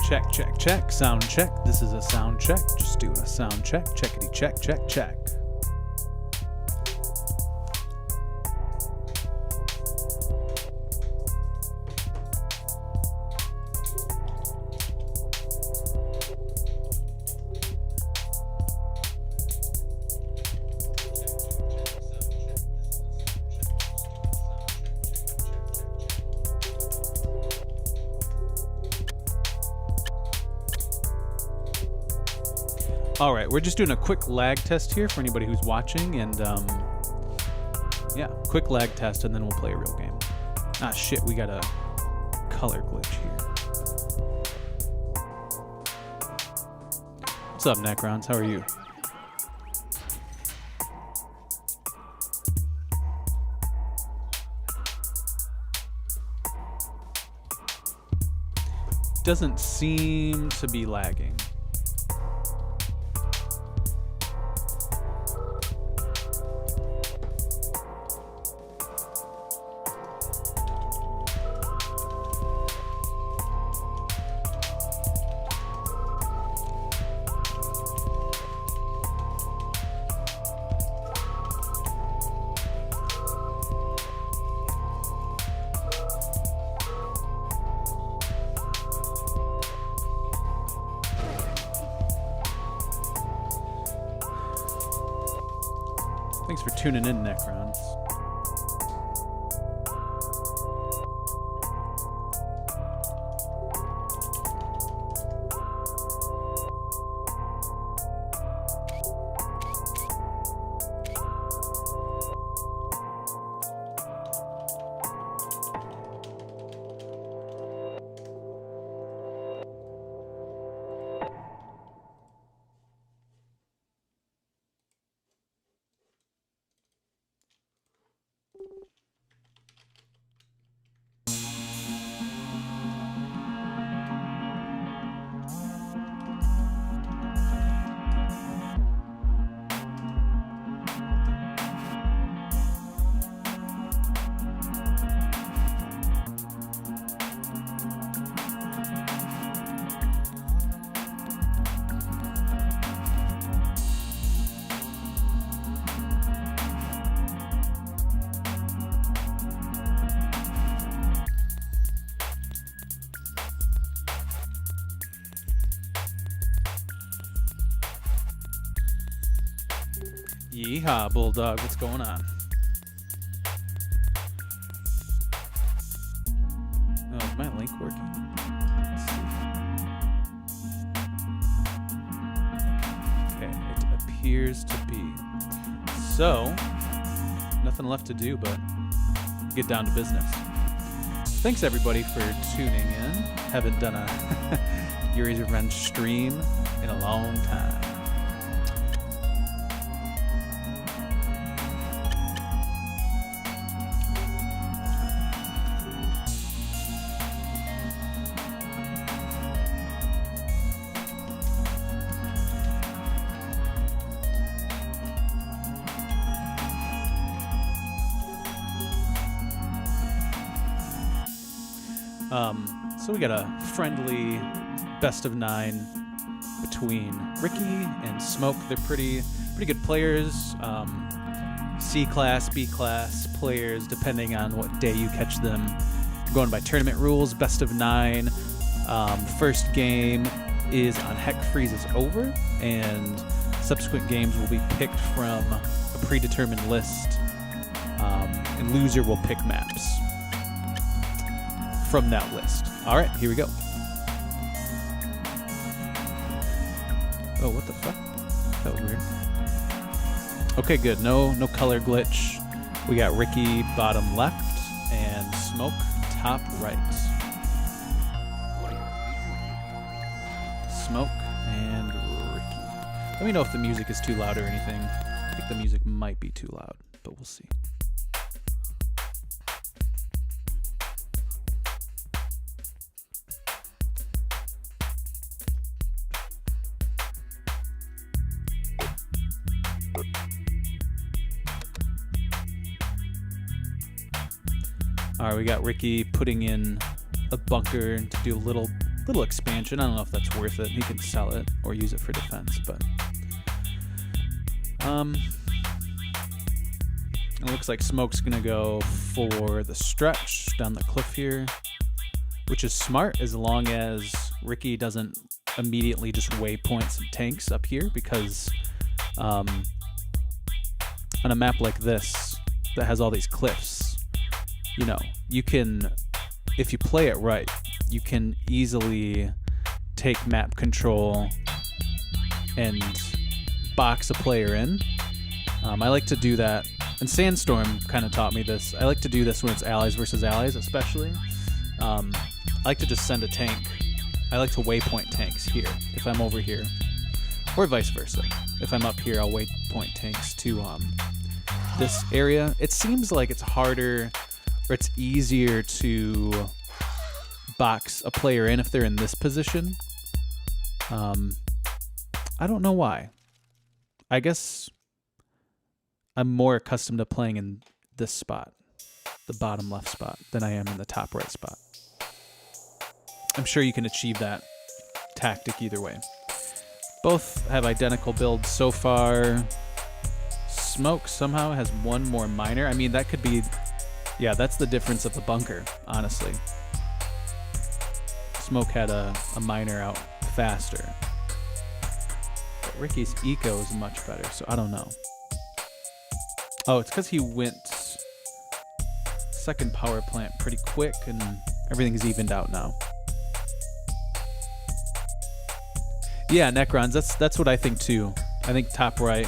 Check, check, check. Sound check. This is a sound check. Just doing a sound check. Checkity check, check, check. All right, we're just doing a quick lag test here for anybody who's watching, and yeah, quick lag test, and then we'll play a real game. Ah, shit, we got a color glitch here. What's up, Necrons? How are you? Doesn't seem to be lagging. Thanks for tuning in, Necrons. Yeehaw, Bulldog, what's going on? Oh, is my link working? Let's see. Okay, it appears to be. So, nothing left to do but get down to business. Thanks everybody for tuning in. Haven't done a Yuri's Revenge stream in a long time. So we got a friendly best of 9 between Ricky and Smoke. They're pretty good players. C class, B class players, depending on what day you catch them. Going by tournament rules, best of 9. First game is on Heck Freezes Over, and subsequent games will be picked from a predetermined list, and loser will pick maps from that list. All right, here we go. Oh, what the fuck? That was weird. Okay, good. No color glitch. We got Ricky bottom left and Smoke top right. Smoke and Ricky. Let me know if the music is too loud or anything. I think the music might be too loud, but we'll see. All right, we got Ricky putting in a bunker to do a little expansion. I don't know if that's worth it. He can sell it or use it for defense, but it looks like Smoke's gonna go for the stretch down the cliff here, which is smart as long as Ricky doesn't immediately just waypoint some tanks up here, because on a map like this that has all these cliffs, you know, you can, if you play it right, you can easily take map control and box a player in. I like to do that, and Sandstorm kind of taught me this. I like to do this when it's allies versus allies, especially. I like to just send a tank. I like to waypoint tanks here, if I'm over here, or vice versa. If I'm up here, I'll waypoint tanks to this area. It seems like it's harder, or it's easier to box a player in if they're in this position. I don't know why. I guess I'm more accustomed to playing in this spot, the bottom left spot, than I am in the top right spot. I'm sure you can achieve that tactic either way. Both have identical builds so far. Smoke somehow has one more miner. I mean, that could be... Yeah, that's the difference of the bunker, honestly. Smoke had a miner out faster. But Ricky's eco is much better, so I don't know. Oh, it's because he went second power plant pretty quick, and everything's evened out now. Yeah, Necrons, that's what I think too. I think top right,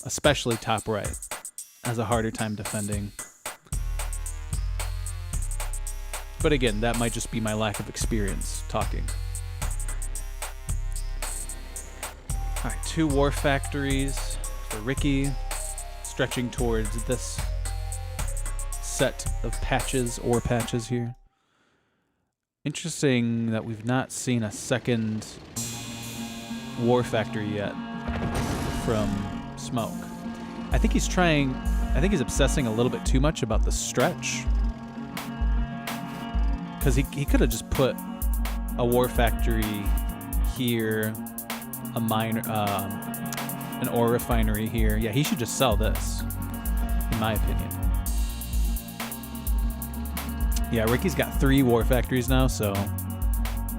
especially top right, has a harder time defending. But again, that might just be my lack of experience talking. All right, 2 war factories for Ricky, stretching towards this set of patches, ore patches here. Interesting that we've not seen a second war factory yet from Smoke. I think he's obsessing a little bit too much about the stretch. Because he could have just put a war factory here, a mine, an ore refinery here. Yeah, he should just sell this, in my opinion. Yeah, Ricky's got 3 war factories now, so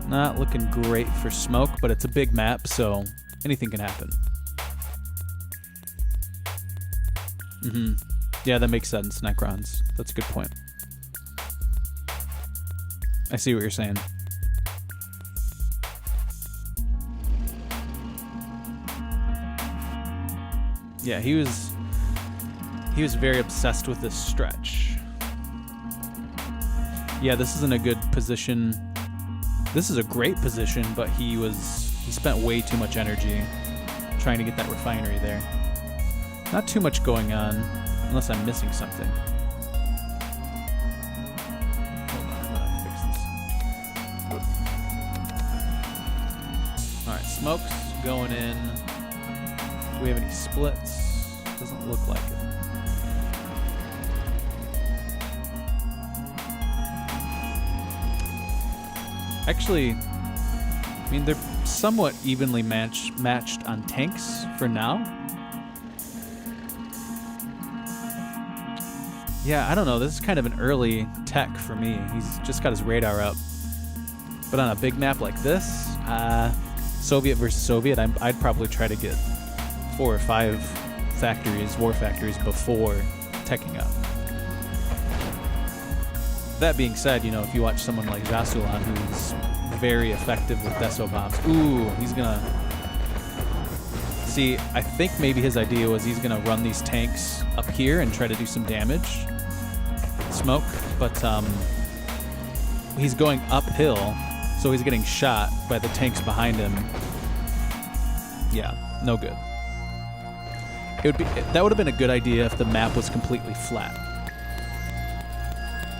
not looking great for Smoke, but it's a big map, so anything can happen. Yeah, that makes sense, Necrons. That's a good point. I see what you're saying. Yeah, he was very obsessed with this stretch. Yeah, this isn't a good position. This is a great position, but he spent way too much energy trying to get that refinery there. Not too much going on, unless I'm missing something. Hold on, I'm gonna fix this. All right, Smoke's going in. Do we have any splits? Doesn't look like it. Actually, I mean, they're somewhat evenly matched on tanks for now. Yeah, I don't know. This is kind of an early tech for me. He's just got his radar up. But on a big map like this, Soviet versus Soviet, I'd probably try to get 4 or 5 factories, war factories, before teching up. That being said, you know, if you watch someone like Jasulan, who's very effective with Deso bombs, ooh, he's gonna... See, I think maybe his idea was he's gonna run these tanks up here and try to do some damage. Smoke, but he's going uphill, so he's getting shot by the tanks behind him. Yeah, no good. That would have been a good idea if the map was completely flat.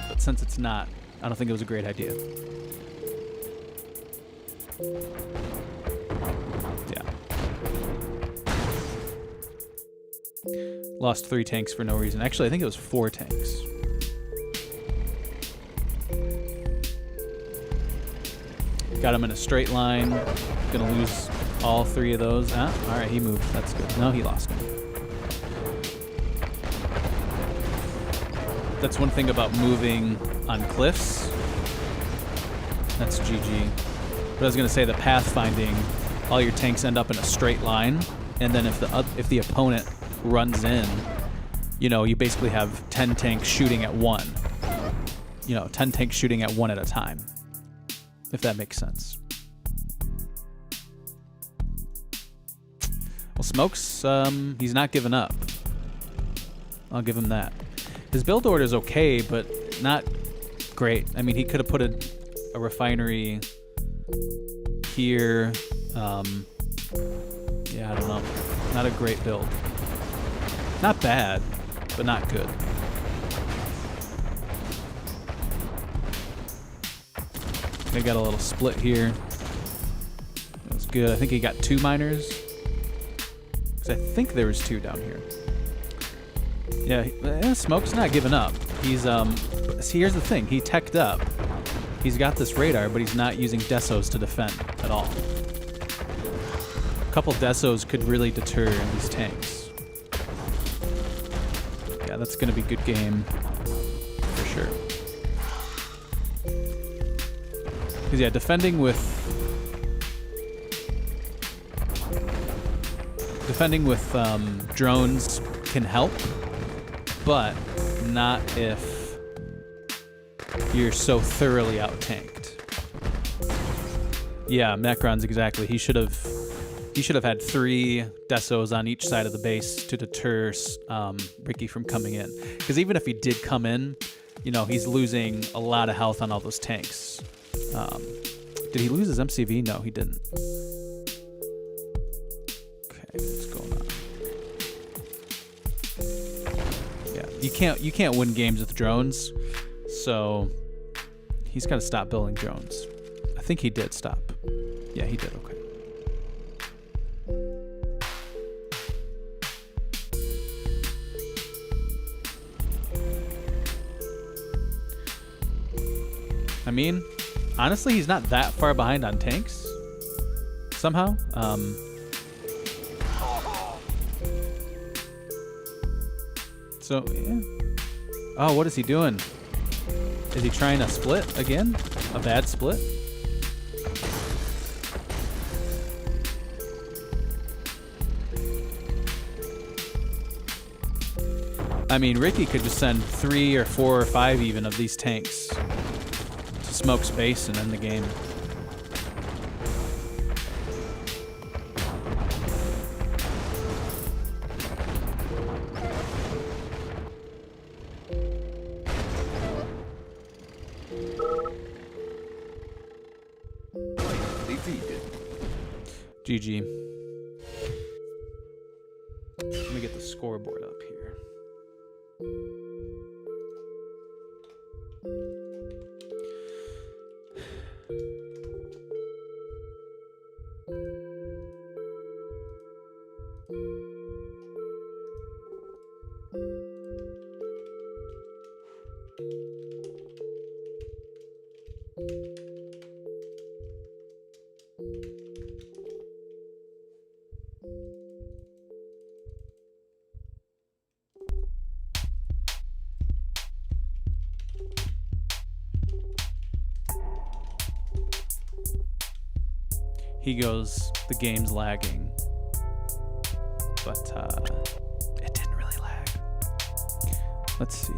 But since it's not, I don't think it was a great idea. Yeah. Lost 3 tanks for no reason. Actually, I think it was 4 tanks. Got him in a straight line. Gonna lose all 3 of those. All right, he moved. That's good. No, he lost him. That's one thing about moving on cliffs. That's GG. But I was gonna say the pathfinding, all your tanks end up in a straight line, and then if the opponent runs in, you know, you basically have 10 tanks shooting at one. You know, 10 tanks shooting at one at a time. If that makes sense. Well, Smoke's, he's not giving up. I'll give him that. His build order is okay, but not great. I mean, he could have put a refinery here. Yeah, I don't know. Not a great build. Not bad, but not good. They got a little split here. That was good. I think he got 2 miners. Because I think there was 2 down here. Yeah, Smoke's not giving up. He's, see, here's the thing. He teched up. He's got this radar, but he's not using desos to defend at all. A couple desos could really deter these tanks. Yeah, that's going to be a good game for sure. Because, yeah, defending with drones can help, but not if you're so thoroughly out-tanked. Yeah, Necron's exactly. He should have had 3 desos on each side of the base to deter Ricky from coming in. Because even if he did come in, you know, he's losing a lot of health on all those tanks. Did he lose his MCV? No, he didn't. Okay, what's going on? Yeah, you can't win games with drones, so he's got to stop building drones. I think he did stop. Yeah, he did. Okay. I mean, honestly, he's not that far behind on tanks. Somehow. So, yeah. Oh, what is he doing? Is he trying a split again? A bad split? I mean, Ricky could just send 3 or 4 or 5 even of these tanks to Smoke's base and end the game. GG. Let me get the scoreboard up here. He goes, the game's lagging, but it didn't really lag. Let's see.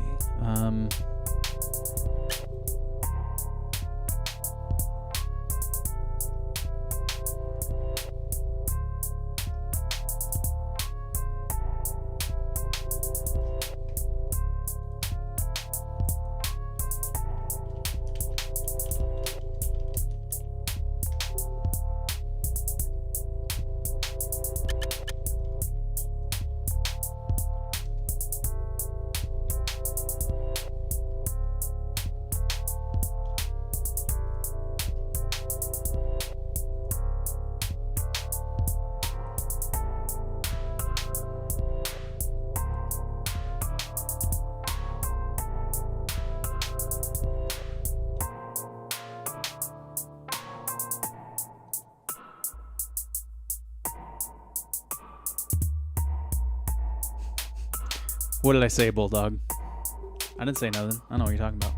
What did I say, Bulldog? I didn't say nothing. I don't know what you're talking about.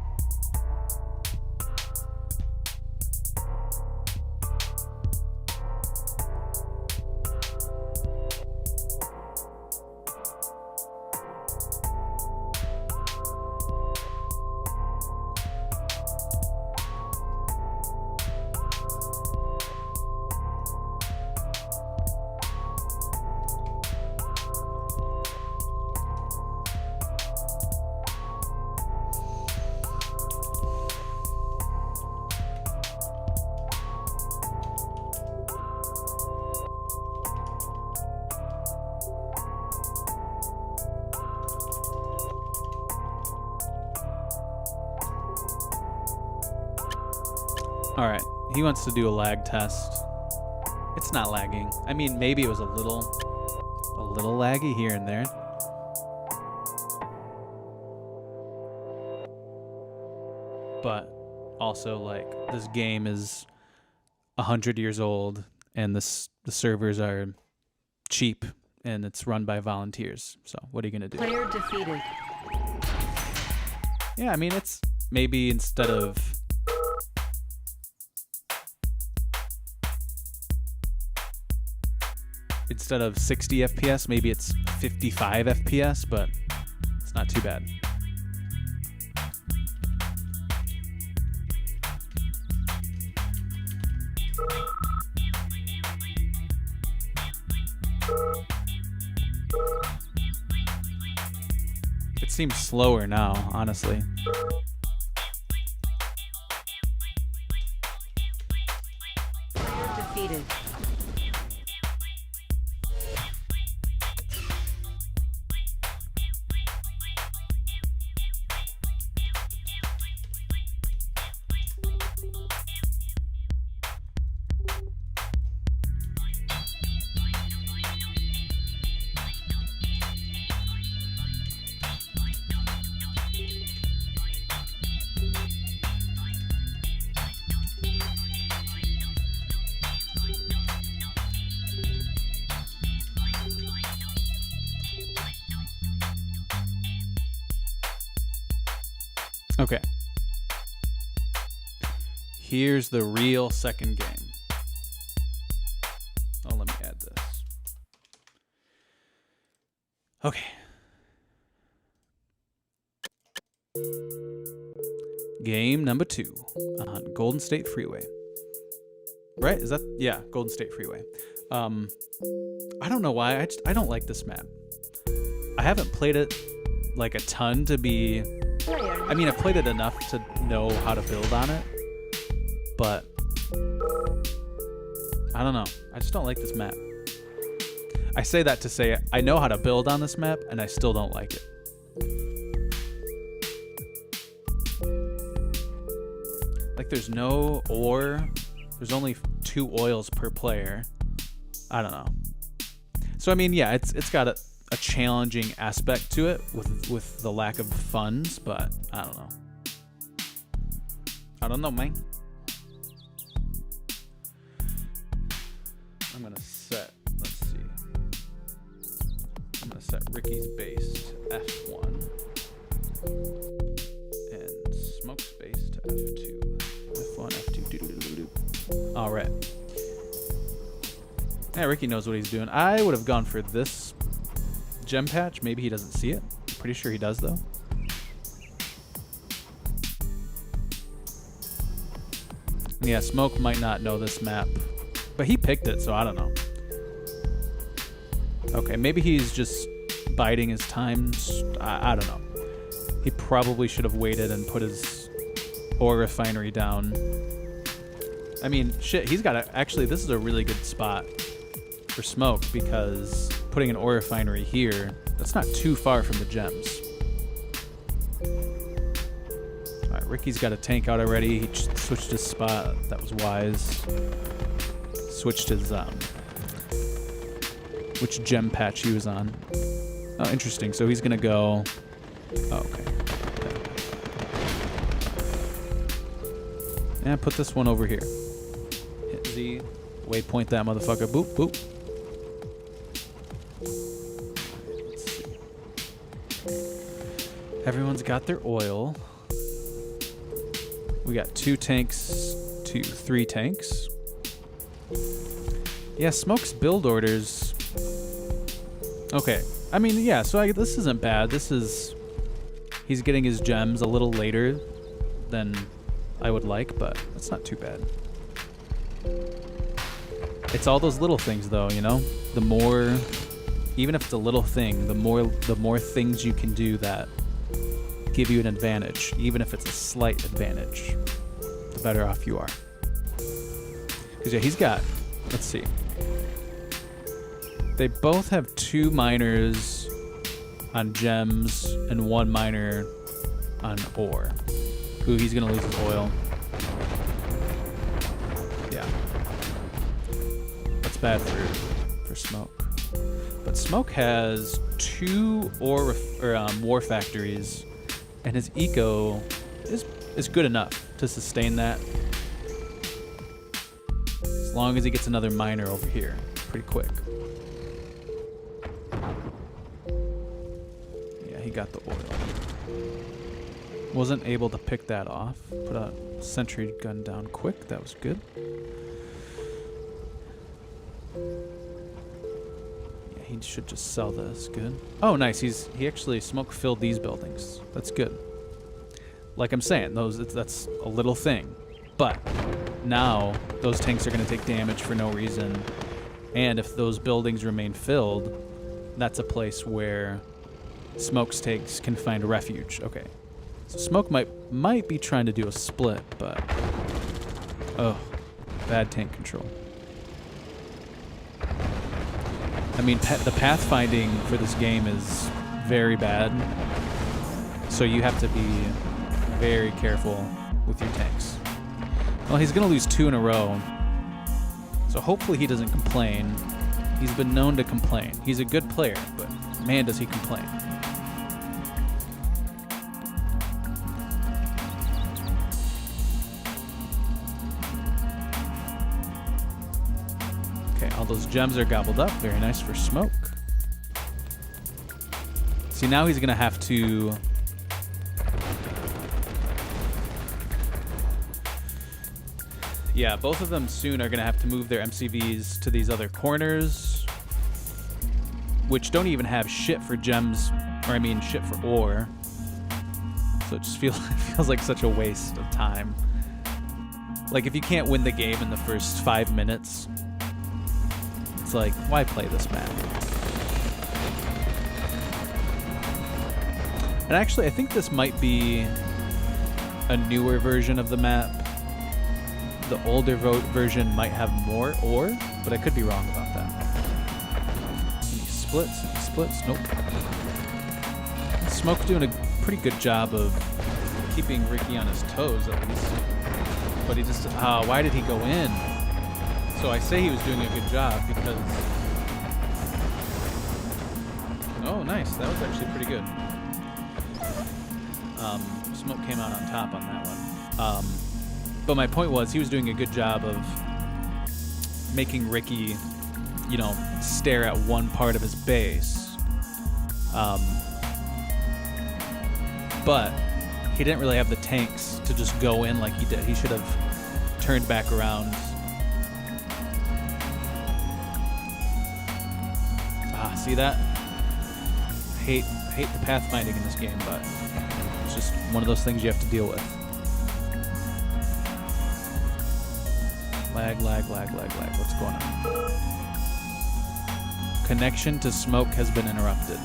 All right, he wants to do a lag test. It's not lagging. I mean, maybe it was a little laggy here and there. But also, like, this game is 100 years old, and the servers are cheap, and it's run by volunteers. So what are you gonna do? Player defeated. Yeah, I mean, it's maybe instead of 60 FPS, maybe it's 55 FPS, but it's not too bad. It seems slower now, honestly. Player defeated. Okay. Here's the real second game. Oh, let me add this. Okay. Game number 2 on Golden State Freeway. Right? Is that? Yeah, Golden State Freeway. I don't know why. I don't like this map. I haven't played it like a ton to be... I mean, I've played it enough to know how to build on it, but I don't know. I just don't like this map. I say that to say I know how to build on this map, and I still don't like it. Like, there's no ore. There's only 2 oils per player. I don't know. So, I mean, yeah, it's got a challenging aspect to it with the lack of funds, but I don't know. I don't know, man. I'm gonna set, let's see. I'm gonna set Ricky's base to F1 and Smoke's base to F2. F1, F2, doo-doo-doo-doo-doo. All right. Yeah, Ricky knows what he's doing. I would have gone for this gem patch. Maybe he doesn't see it. I'm pretty sure he does, though. Yeah, Smoke might not know this map, but he picked it, so I don't know. Okay, maybe he's just biding his time. I don't know. He probably should have waited and put his ore refinery down. I mean, shit, he's got to... Actually, this is a really good spot for Smoke, because putting an ore refinery here, that's not too far from the gems. Alright, Ricky's got a tank out already. He switched his spot. That was wise. Switched his, which gem patch he was on. Oh, interesting. So he's gonna go... Oh, okay. Yeah, put this one over here. Hit Z. Waypoint that motherfucker. Boop, boop. Everyone's got their oil. We got 2 tanks to 3 tanks. Yeah, Smoke's build orders. Okay. I mean, yeah, so this isn't bad. This is... He's getting his gems a little later than I would like, but that's not too bad. It's all those little things, though, you know? The more... Even if it's a little thing, the more things you can do that give you an advantage, even if it's a slight advantage, the better off you are. Because, yeah, he's got... Let's see. They both have 2 miners on gems and 1 miner on ore. Ooh, he's going to lose his oil. bad for Smoke. But Smoke has 2 war factories, and his eco is good enough to sustain that. As long as he gets another miner over here pretty quick. Yeah, he got the oil. Wasn't able to pick that off. Put a sentry gun down quick. That was good. Yeah, he should just sell this. Good. Oh, nice. He actually smoke filled these buildings. That's good. Like I'm saying, that's a little thing, but now those tanks are going to take damage for no reason, and if those buildings remain filled, that's a place where Smoke's tanks can find refuge. Okay, so Smoke might be trying to do a split, but oh, bad tank control. I mean, the pathfinding for this game is very bad, so you have to be very careful with your tanks. Well, he's going to lose 2 in a row, so hopefully he doesn't complain. He's been known to complain. He's a good player, but man, does he complain. Okay, all those gems are gobbled up. Very nice for Smoke. See, now he's going to have to... Yeah, both of them soon are going to have to move their MCVs to these other corners, which don't even have shit for gems, or I mean shit for ore. So it just feels like such a waste of time. Like, if you can't win the game in the first 5 minutes, it's like, why play this map? And actually, I think this might be a newer version of the map. The older version might have more ore, but I could be wrong about that. Any splits? Any splits? Nope. Smoke doing a pretty good job of keeping Ricky on his toes, at least. But he just... why did he go in? So I say he was doing a good job because... Oh, nice. That was actually pretty good. Smoke came out on top on that one. But my point was, he was doing a good job of making Ricky, you know, stare at one part of his base. But he didn't really have the tanks to just go in like he did. He should have turned back around. See that? I hate the pathfinding in this game, but it's just one of those things you have to deal with. Lag. What's going on? Connection to Smoke has been interrupted.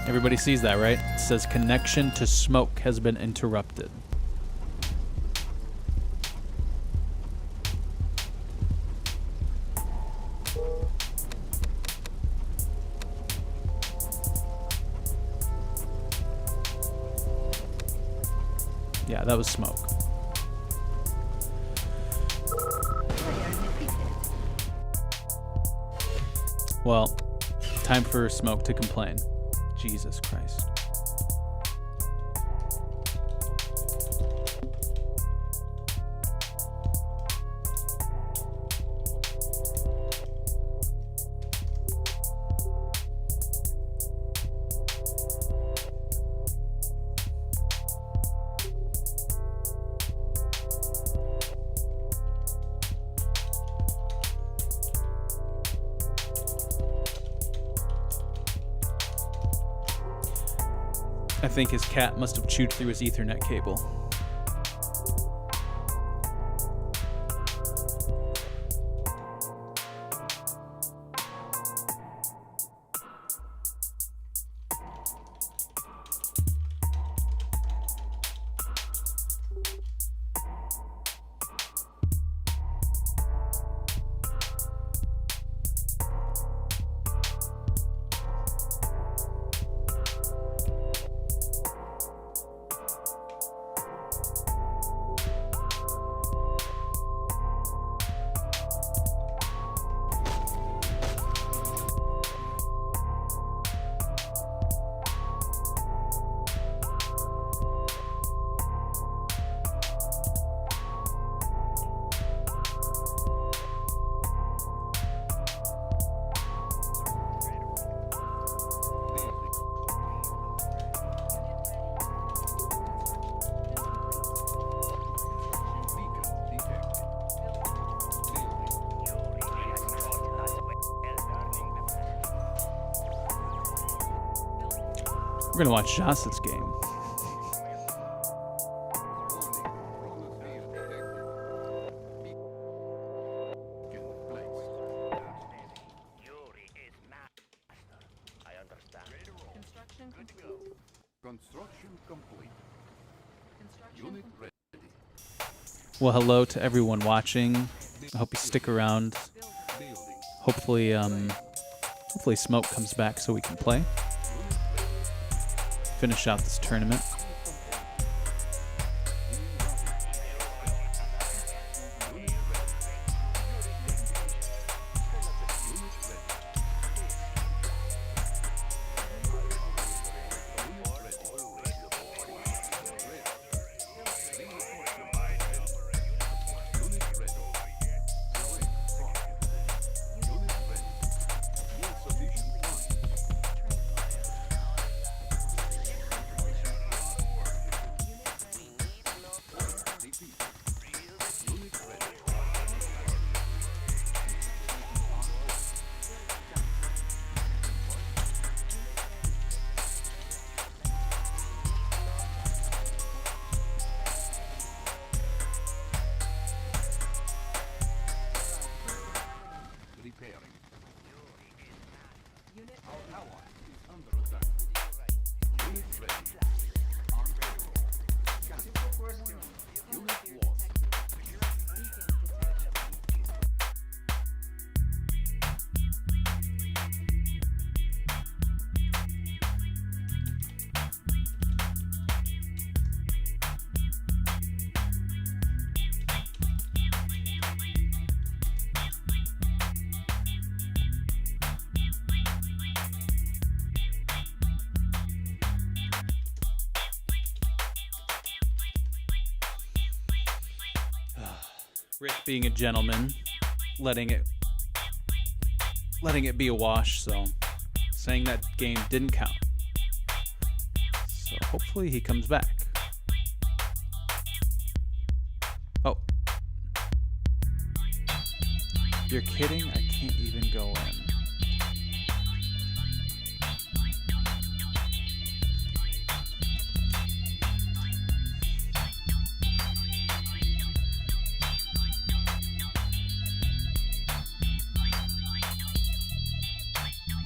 Everybody sees that, right? It says connection to Smoke has been interrupted. Yeah, that was Smoke. Well, time for Smoke to complain. Jesus Christ. I think his cat must have chewed through his Ethernet cable. We're gonna watch Jocelyn's game. Construction complete. Unit ready. Well, hello to everyone watching. I hope you stick around. Hopefully, hopefully Smoke comes back so we can play. Finish out this tournament. Rick being a gentleman, letting it be a wash, so saying that game didn't count. So hopefully he comes back. Oh. You're kidding? I can't even go in.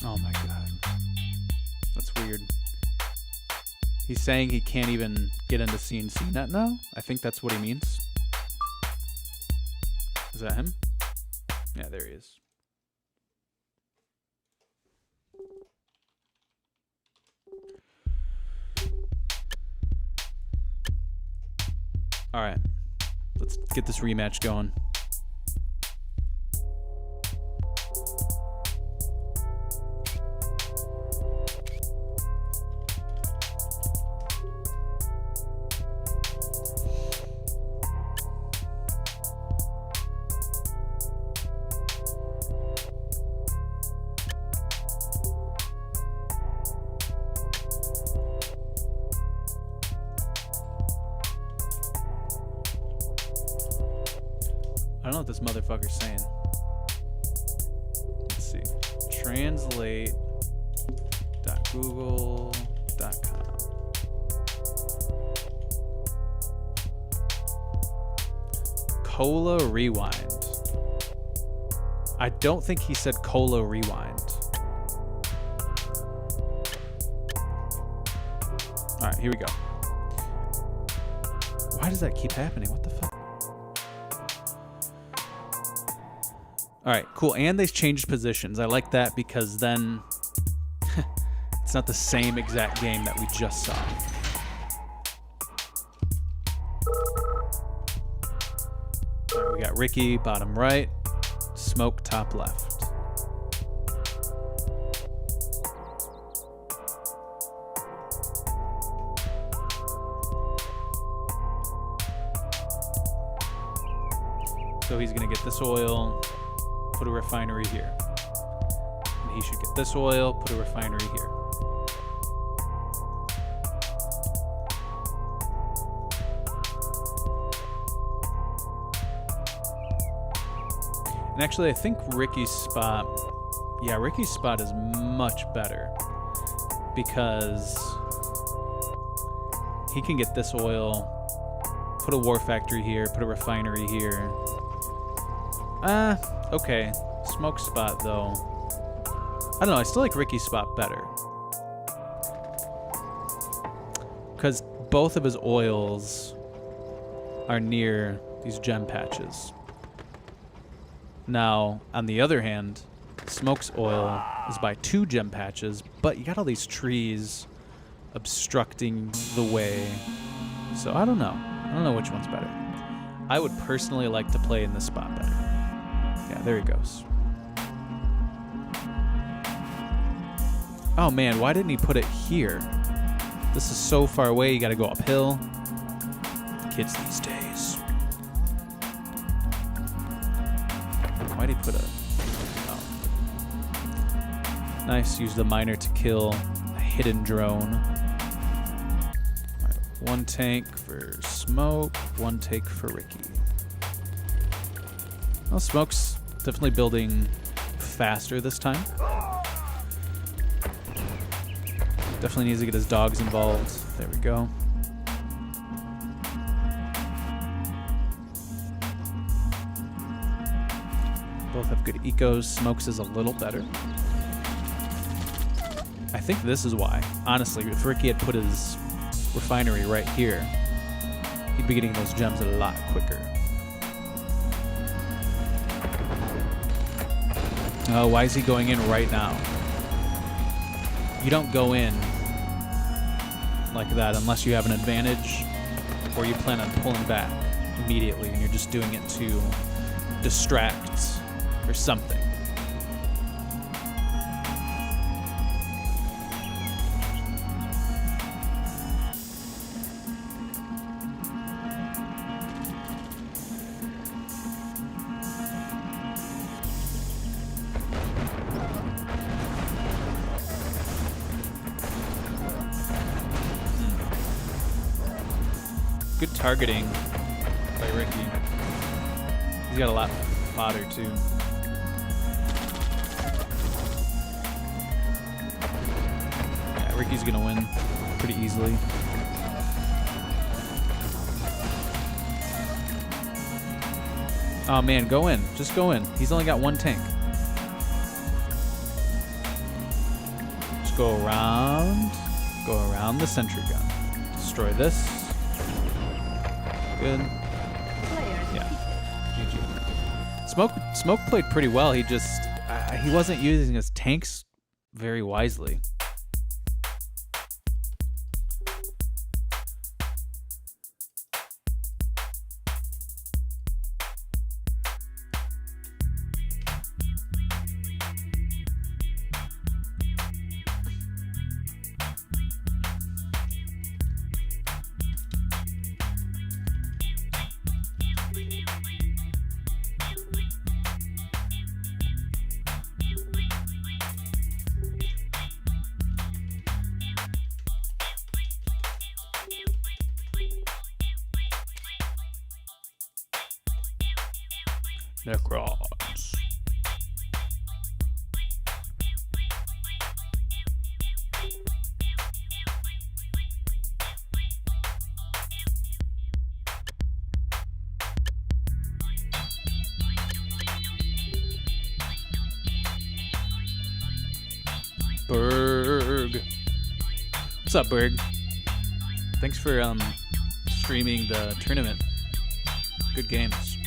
Oh my god. That's weird. He's saying he can't even get into CNC net now? I think that's what he means. Is that him? Yeah, there he is. Alright. Let's get this rematch going. I don't know what this motherfucker's saying. Let's see. Translate.google.com. Cola Rewind. I don't think he said Cola Rewind. Alright, here we go. Why does that keep happening? What the fuck? Alright, cool. And they've changed positions. I like that because then it's not the same exact game that we just saw. Alright, we got Ricky, bottom right. Smoke, top left. So he's going to get this oil, put a refinery here. And he should get this oil, put a refinery here. And actually, I think Ricky's spot... Yeah, Ricky's spot is much better. Because he can get this oil, put a war factory here, put a refinery here. Okay. Smoke spot, though. I don't know. I still like Ricky's spot better. Because both of his oils are near these gem patches. Now, on the other hand, Smoke's oil is by 2 gem patches, but you got all these trees obstructing the way. So I don't know. I don't know which one's better. I would personally like to play in this spot better. Yeah, there he goes. Oh man, why didn't he put it here? This is so far away, you gotta go uphill. Kids these days. Why'd he put a... Oh. Nice, use the miner to kill a hidden drone. Right, 1 tank for Smoke, 1 tank for Ricky. Well, Smoke's definitely building faster this time. Definitely needs to get his dogs involved. There we go. Both have good ecos. Smoke's is a little better. I think this is why. Honestly, if Ricky had put his refinery right here, he'd be getting those gems a lot quicker. Oh, why is he going in right now? You don't go in like that unless you have an advantage or you plan on pulling back immediately and you're just doing it to distract or something. Good targeting by Ricky. He's got a lot of fodder too. Yeah, Ricky's gonna win pretty easily. Oh man, go in. Just go in. He's only got 1 tank. Just go around the sentry gun. Destroy this. Good. Yeah. GG. Smoke played pretty well. He just he wasn't using his tanks very wisely. Necrons. Berg. What's up, Berg? Thanks for streaming the tournament. Good games.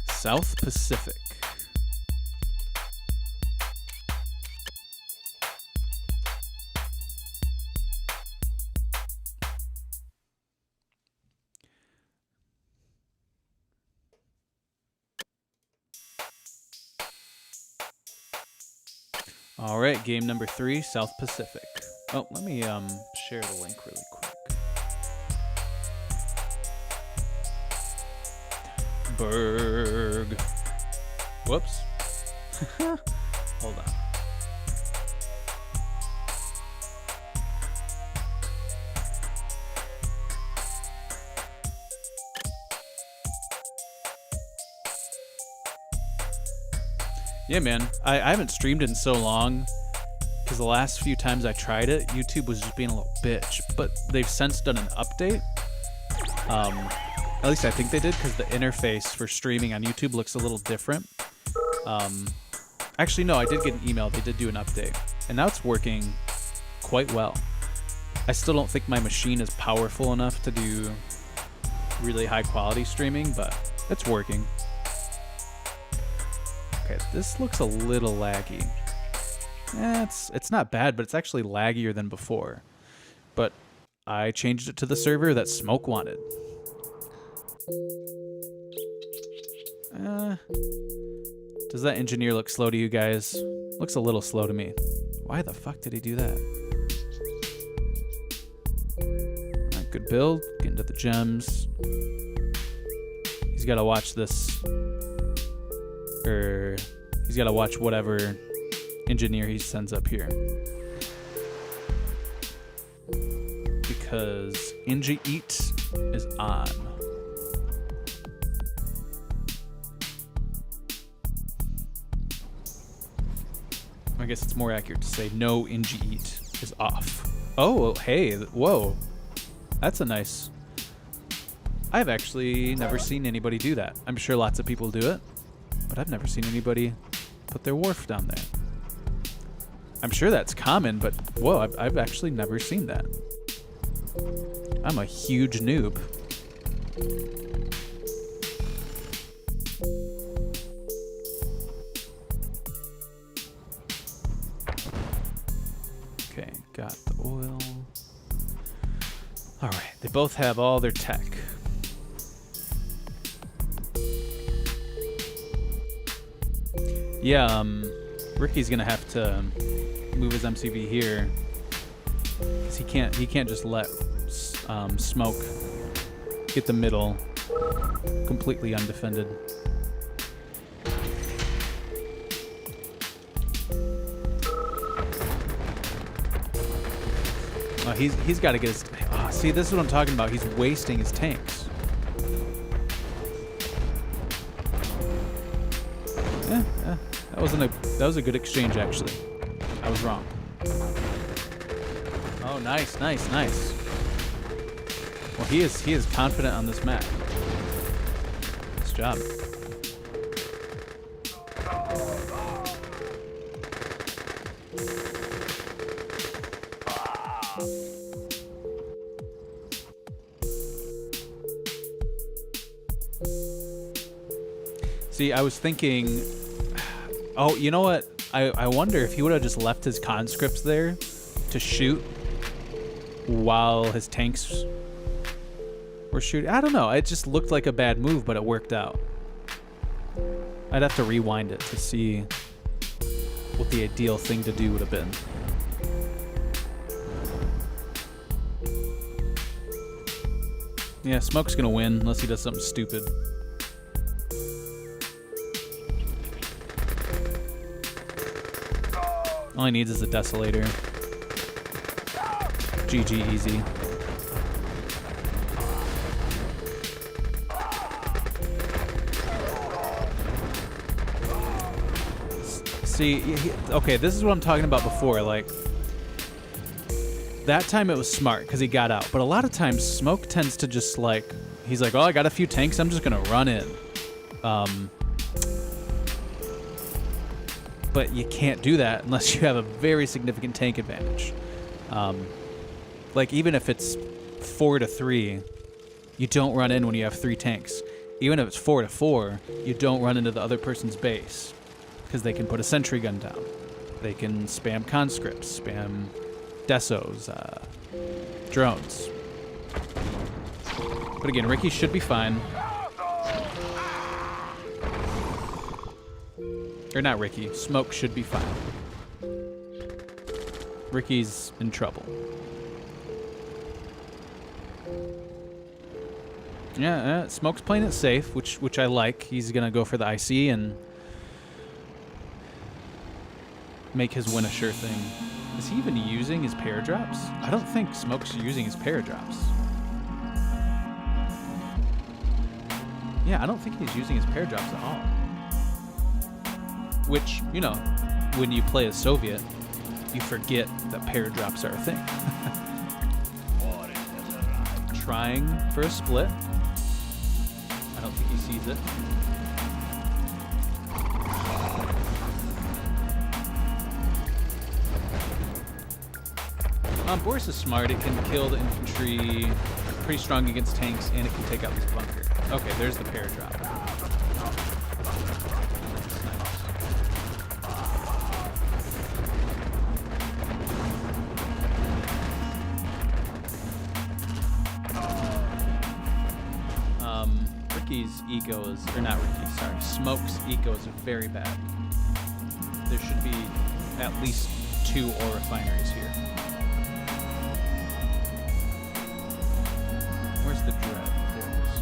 South Pacific. All right, game number 3, South Pacific. Oh, let me share the link really quick. Berg. Whoops. Hold on. Yeah, man. I haven't streamed in so long because the last few times I tried it, YouTube was just being a little bitch. But they've since done an update. At least I think they did, because the interface for streaming on YouTube looks a little different. Actually, no, I did get an email. They did do an update. And now it's working quite well. I still don't think my machine is powerful enough to do really high quality streaming, but it's working. Okay, this looks a little laggy. It's not bad, but it's actually laggier than before. But I changed it to the server that Smoke wanted. Does that engineer look slow to you guys? Looks a little slow to me. Why the fuck did he do that? Alright, good build. Get into the gems. He's got to watch this. Or he's got to watch whatever engineer he sends up here. Because YURI'S is on. I guess it's more accurate to say no YURI'S is off. Oh, hey, whoa. That's a nice... I've actually never seen anybody do that. I'm sure lots of people do it, but I've never seen anybody put their wharf down there. I'm sure that's common, but whoa, I've actually never seen that. I'm a huge noob. Okay, got the oil. All right, they both have all their tech. Yeah, Ricky's gonna have to move his MCV here, because he can't just let Smoke get the middle completely undefended. He's got to get his... Oh, see, this is what I'm talking about. He's wasting his tanks. Yeah, that was a good exchange, actually. I was wrong. Oh, nice. Well, he is confident on this map. Nice job. See, I was thinking, oh, you know what? I wonder if he would have just left his conscripts there to shoot while his tanks were shooting. I don't know. It just looked like a bad move, but it worked out. I'd have to rewind it to see what the ideal thing to do would have been. Yeah, Smoke's gonna win unless he does something stupid. All he needs is a Desolator. GG easy. See, okay, this is what I'm talking about before. Like, that time it was smart because he got out. But a lot of times, Smoke tends to just like, he's like, oh, I got a few tanks, I'm just gonna run in. But you can't do that unless you have a very significant tank advantage. Like, even if it's 4-3, you don't run in when you have 3 tanks. Even if it's 4-4, you don't run into the other person's base, because they can put a sentry gun down. They can spam conscripts, spam desos, drones. But again, Ricky should be fine. Or not Ricky, Smoke should be fine. Ricky's in trouble. Yeah, Smoke's playing it safe, which I like. He's gonna go for the IC and make his win a sure thing. Is he even using his paradrops? I don't think Smoke's using his paradrops. Yeah, I don't think he's using his paradrops at all. which, you know, when you play as Soviet, you forget that pair drops are a thing. Trying for a split. I don't think he sees it. Boris is smart. It can kill the infantry, pretty strong against tanks, and it can take out this bunker. Okay, there's the pair drop. Ricky's eco is, or not Ricky, sorry, Smoke's eco is very bad. There should be at least 2 ore refineries here. Where's the dread? There it is.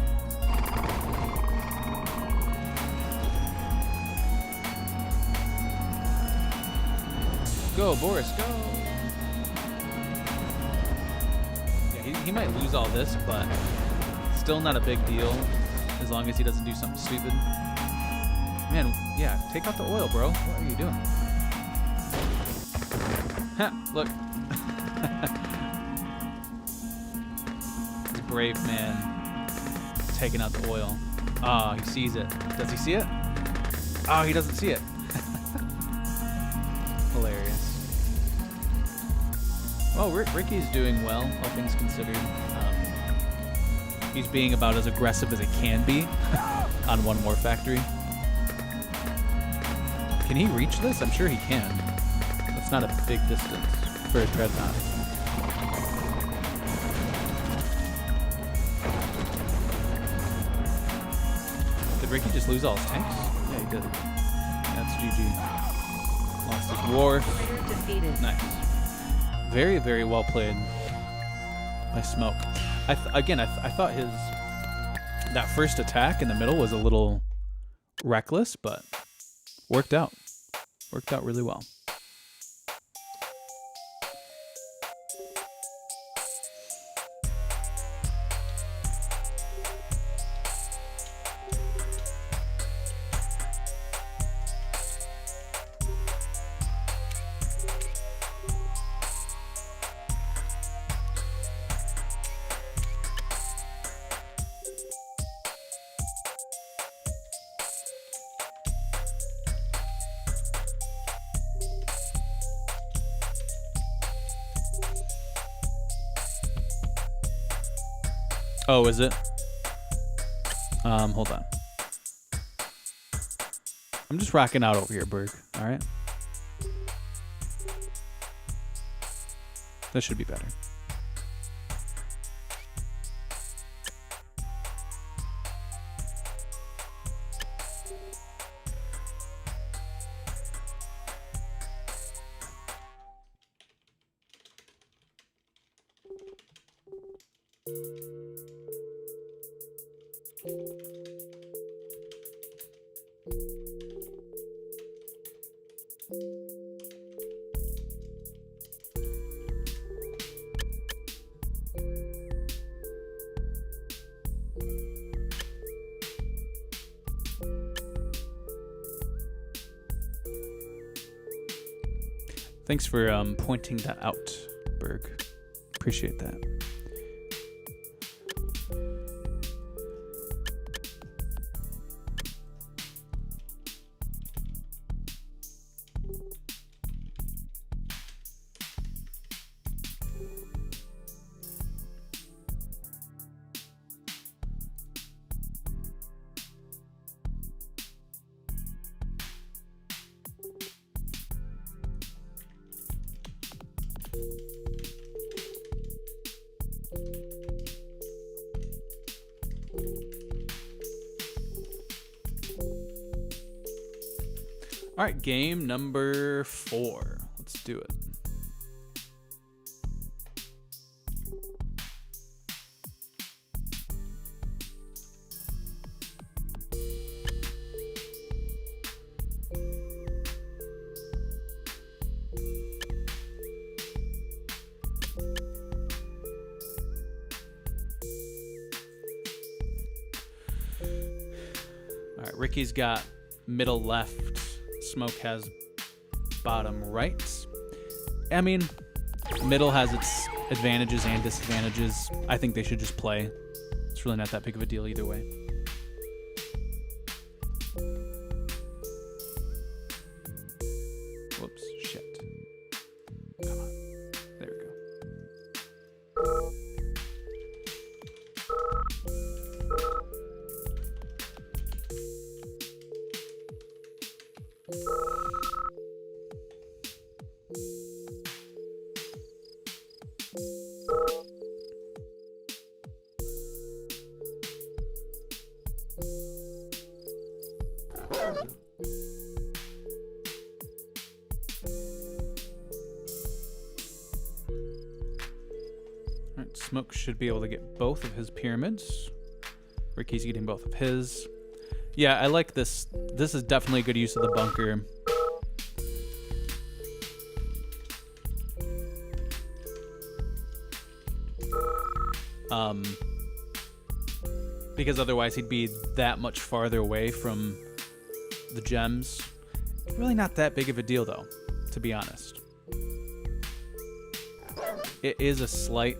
Go, Boris, go! Yeah, he might lose all this, but still not a big deal as long as he doesn't do something stupid. Man, yeah, take out the oil, bro. What are you doing? Ha, look. He's a brave man taking out the oil. Oh, he sees it. Does he see it? Oh, he doesn't see it. Hilarious. Well, Ricky's doing well, all things considered. He's being about as aggressive as he can be on one more factory. Can he reach this? I'm sure he can. That's not a big distance for a dreadnought. Did Ricky just lose all his tanks? Yeah, he did. That's GG. Lost his wharf. Nice. Very, very well played by Smoke. I thought that first attack in the middle was a little reckless, but worked out. Worked out really well. Oh, is it? Hold on. I'm just rocking out over here, Berg. All right. That should be better. Thanks for pointing that out, Berg. Appreciate that. All right, game number 4. Let's do it. All right, Ricky's got middle left. Smoke has bottom right. I mean, middle has its advantages and disadvantages. I think they should just play. It's really not that big of a deal either way. Whoops, shit. Come on. There we go. Alright, Smoke should be able to get both of his pyramids. Ricky's getting both of his. Yeah, I like this. This is definitely a good use of the bunker. Because otherwise he'd be that much farther away from the gems. Really not that big of a deal though, to be honest. It is a slight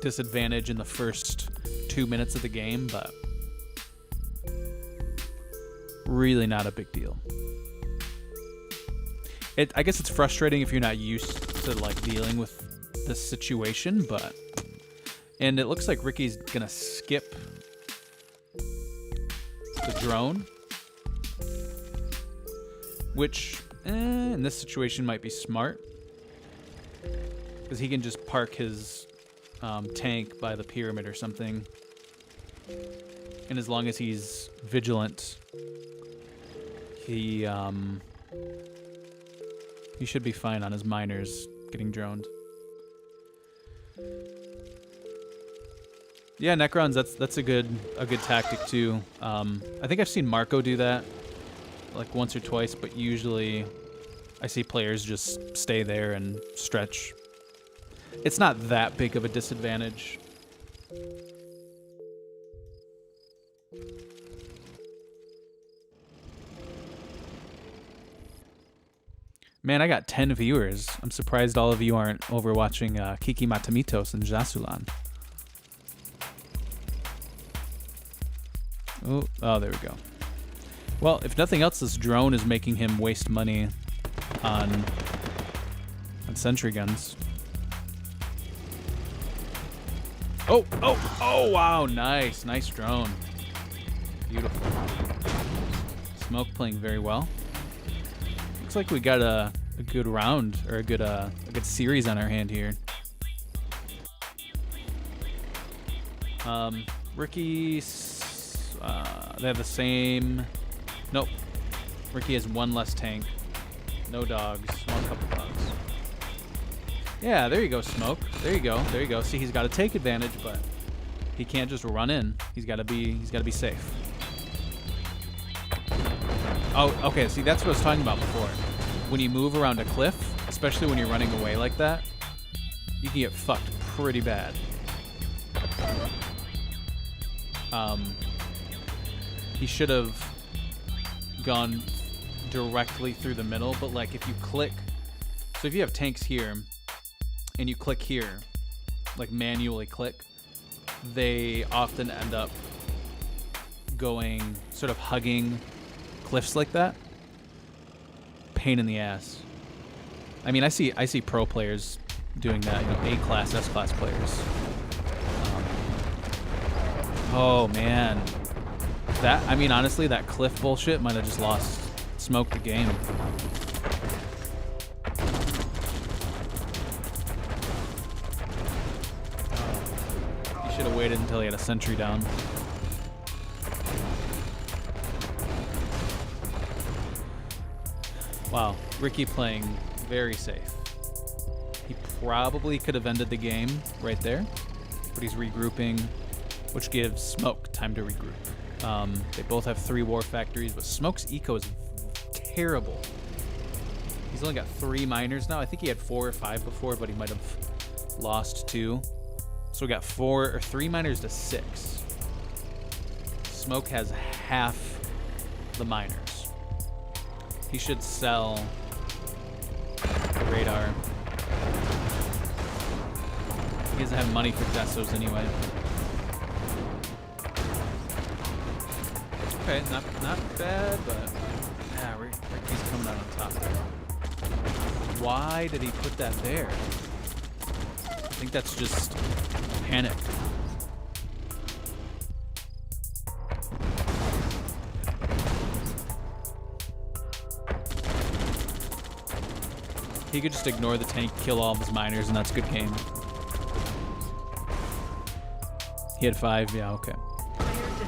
disadvantage in the first 2 minutes of the game, but really not a big deal. I guess it's frustrating if you're not used to like dealing with this situation, but... And it looks like Ricky's gonna skip the drone, which in this situation might be smart, because he can just park his tank by the pyramid or something, and as long as he's vigilant, he should be fine on his miners getting droned. Yeah, Necrons, that's a good tactic too. I think I've seen Marco do that like once or twice, but usually I see players just stay there and stretch. It's not that big of a disadvantage. Man, I got 10 viewers. I'm surprised all of you aren't over watching Kiki Matamitos and Jasulan. Oh, there we go. Well, if nothing else, this drone is making him waste money on sentry guns. Oh, wow, nice drone. Beautiful. Smoke playing very well. Looks like we got a good round, or a good series on our hand here. Ricky, they have the same. Nope. Ricky has one less tank. No dogs. Well, a couple dogs. Yeah, there you go, Smoke. There you go. See, he's got to take advantage, but he can't just run in. He's got to be safe. Oh, okay. See, that's what I was talking about before. When you move around a cliff, especially when you're running away like that, you can get fucked pretty bad. He should have gone directly through the middle, but like if you click, so if you have tanks here and you click here, like manually click, they often end up going sort of hugging cliffs like that. Pain in the ass. I mean, I see pro players doing that, you know, A-class, S-class players. Oh man. That, I mean, honestly, that cliff bullshit might have just lost Smoke the game. He should have waited until he had a sentry down. Wow, Ricky playing very safe. He probably could have ended the game right there, but he's regrouping, which gives Smoke time to regroup. They both have 3 war factories, but Smoke's eco is terrible. He's only got 3 miners now. I think he had 4 or 5 before, but he might have lost 2. So we got 3 miners to 6. Smoke has half the miners. He should sell radar. He doesn't have money for Desos anyway. Okay, not bad, but yeah, Ricky's coming out on top there. Why did he put that there? I think that's just panic. He could just ignore the tank, kill all of his miners, and that's a good game. He had 5, yeah, okay.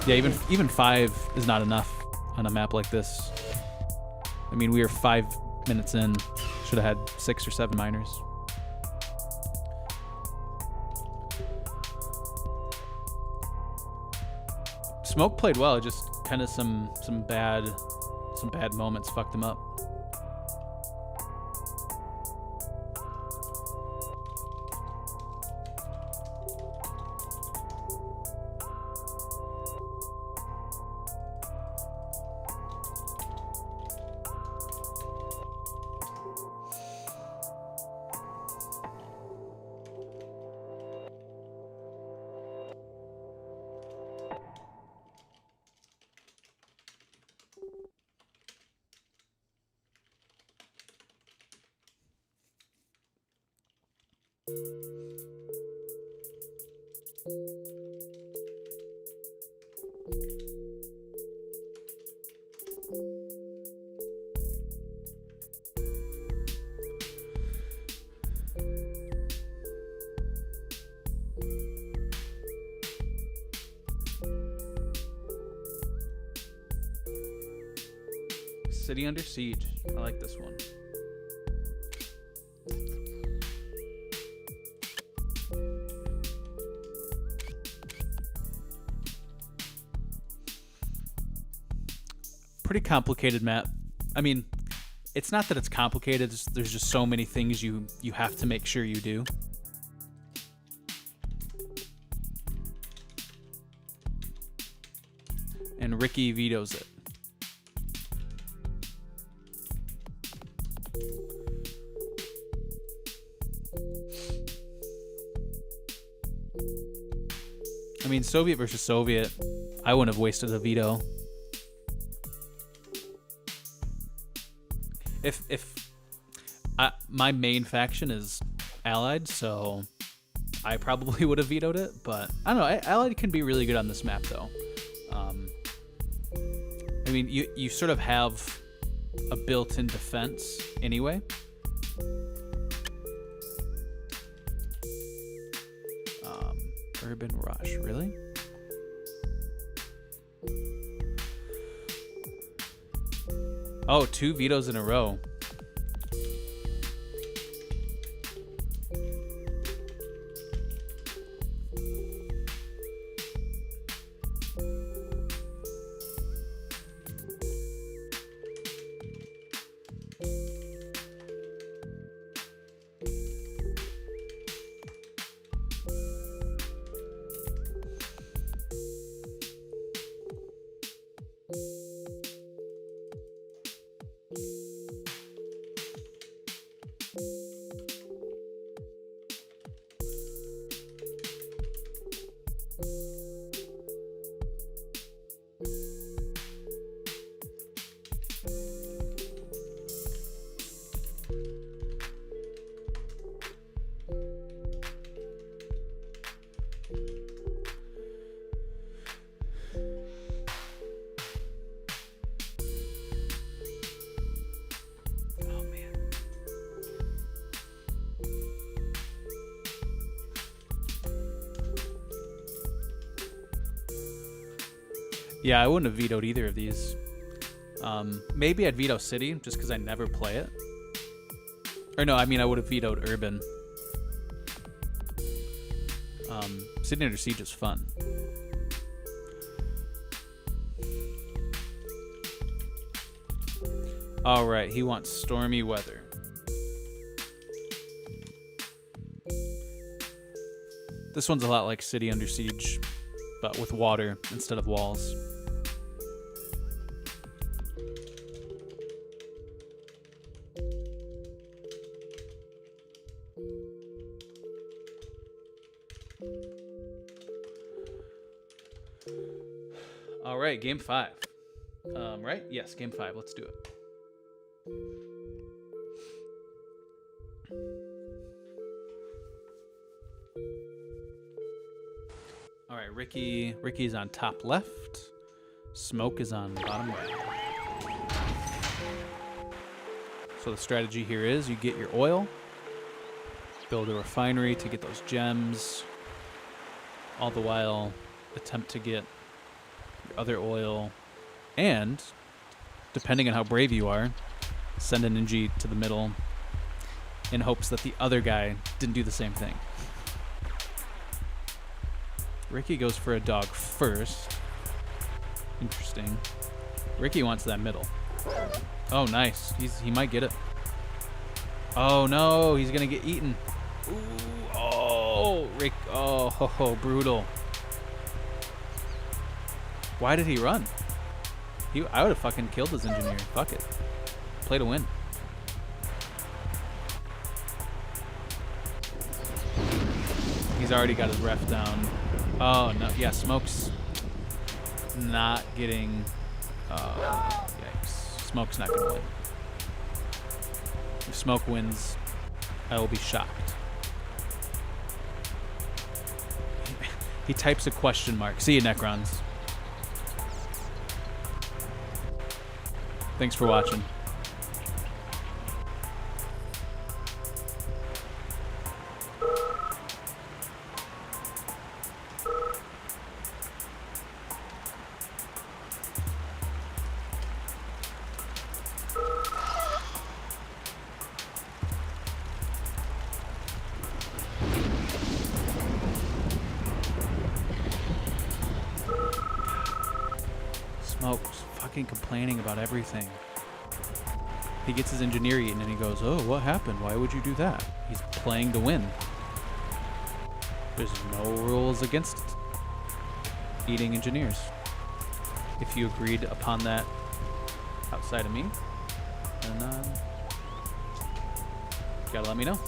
Yeah, even 5 is not enough on a map like this. I mean, we were 5 minutes in. Should have had 6 or 7 miners. Smoke played well, just kind of some bad moments fucked him up. City Under Siege. I like this one. Pretty complicated map. I mean, it's not that it's complicated, there's just so many things you have to make sure you do. And Ricky vetoes it. I mean, Soviet versus Soviet, I wouldn't have wasted a veto. If my main faction is Allied, so I probably would have vetoed it, but I don't know. Allied can be really good on this map, though. I mean, you sort of have a built-in defense anyway. Urban Rush, really? Oh, 2 vetoes in a row. Yeah, I wouldn't have vetoed either of these. Maybe I'd veto City, just because I never play it. Or no, I mean I would have vetoed Urban. City Under Siege is fun. Alright, he wants stormy weather. This one's a lot like City Under Siege, but with water instead of walls. All right, game 5. Right? Yes, game 5. Let's do it. All right, Ricky's on top left. Smoke is on bottom right. So the strategy here is you get your oil, build a refinery to get those gems, all the while attempt to get your other oil, and, depending on how brave you are, send an NG to the middle in hopes that the other guy didn't do the same thing. Ricky goes for a dog first. Interesting. Ricky wants that middle. Oh, nice. He might get it. Oh, no. He's going to get eaten. Ooh. Oh, Rick. Oh, ho, ho, brutal. Why did he run? I would have fucking killed his engineer. Fuck it. Play to win. He's already got his ref down. Oh, no. Yeah, Smoke's not getting... yikes. Smoke's not going to win. If Smoke wins, I will be shocked. He types a question mark. See you, Necrons. Thanks for watching. Smoke's fucking complaining about everything. He gets his engineer eaten and he goes, oh, what happened? Why would you do that? He's playing to win. There's no rules against eating engineers. If you agreed upon that outside of me, then you gotta let me know.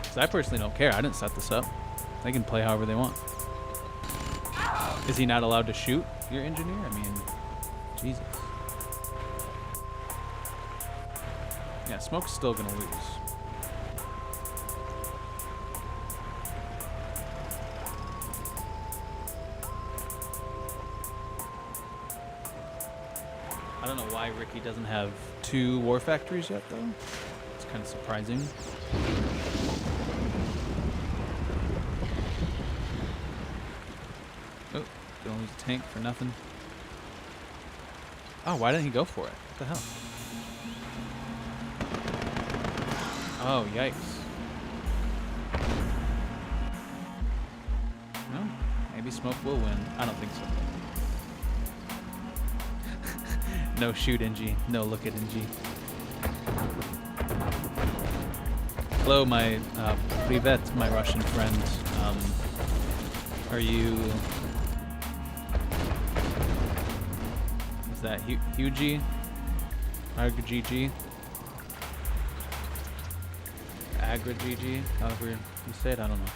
Because I personally don't care. I didn't set this up. They can play however they want. Is he not allowed to shoot your engineer? I mean, Jesus. Yeah, Smoke's still gonna lose. I don't know why Ricky doesn't have 2 war factories yet, though. It's kind of surprising. Oh, gonna lose a tank for nothing. Oh, why didn't he go for it? What the hell? Oh, yikes. No, maybe Smoke will win. I don't think so. No shoot NG. No look at NG. Hello, my Privet, my Russian friend. Are you... Is that Hugie? RGG? Agra GG, however you say it, I don't know.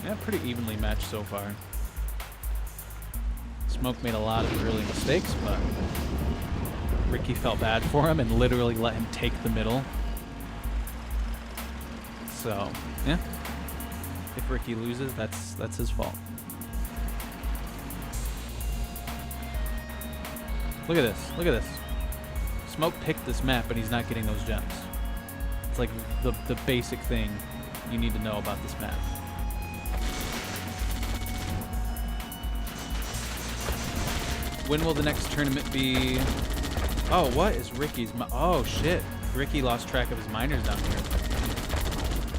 Yeah, pretty evenly matched so far. Smoke made a lot of early mistakes, but Ricky felt bad for him and literally let him take the middle. So, yeah. If Ricky loses, that's his fault. Look at this. Look at this. Smoke picked this map, but he's not getting those gems. It's like the basic thing you need to know about this map. When will the next tournament be? Oh, what is Ricky's? Oh, shit. Ricky lost track of his miners down here.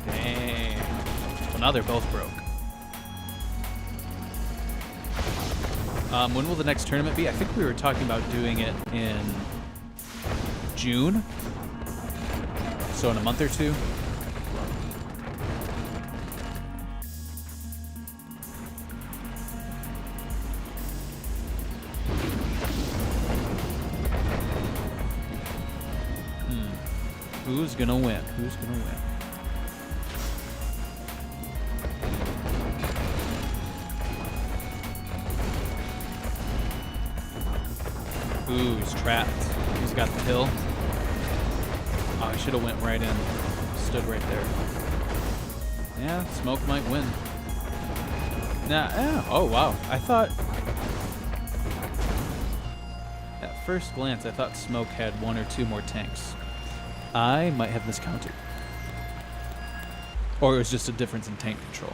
Dang. Well, now they're both broke. When will the next tournament be? I think we were talking about doing it in June, so in a month or 2. Who's gonna win? Who's gonna win? Ooh, he's trapped. He's got the hill. Oh, he should have went right in. Stood right there. Yeah, Smoke might win. Nah, oh wow. I thought... At first glance, I thought Smoke had 1 or 2 more tanks. I might have miscounted. Or it was just a difference in tank control.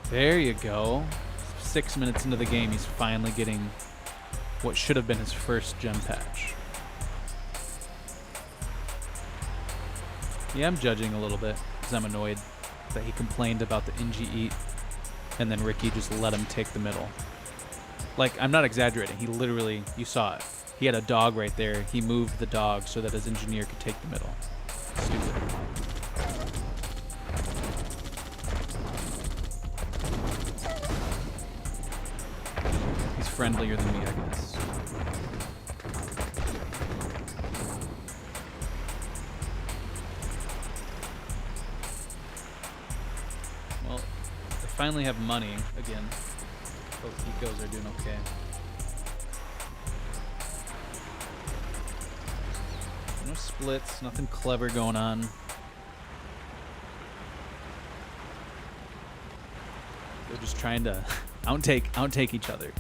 There you go. 6 minutes into the game, he's finally getting what should have been his first gem patch. Yeah, I'm judging a little bit because I'm annoyed that he complained about the NG eat and then Ricky just let him take the middle. Like, I'm not exaggerating. He literally, you saw it. He had a dog right there. He moved the dog so that his engineer could take the middle. Stupid. He's friendlier than me, I guess. Well, they finally have money again. Both ecos are doing okay. No splits, nothing clever going on. They're just trying to outtake each other.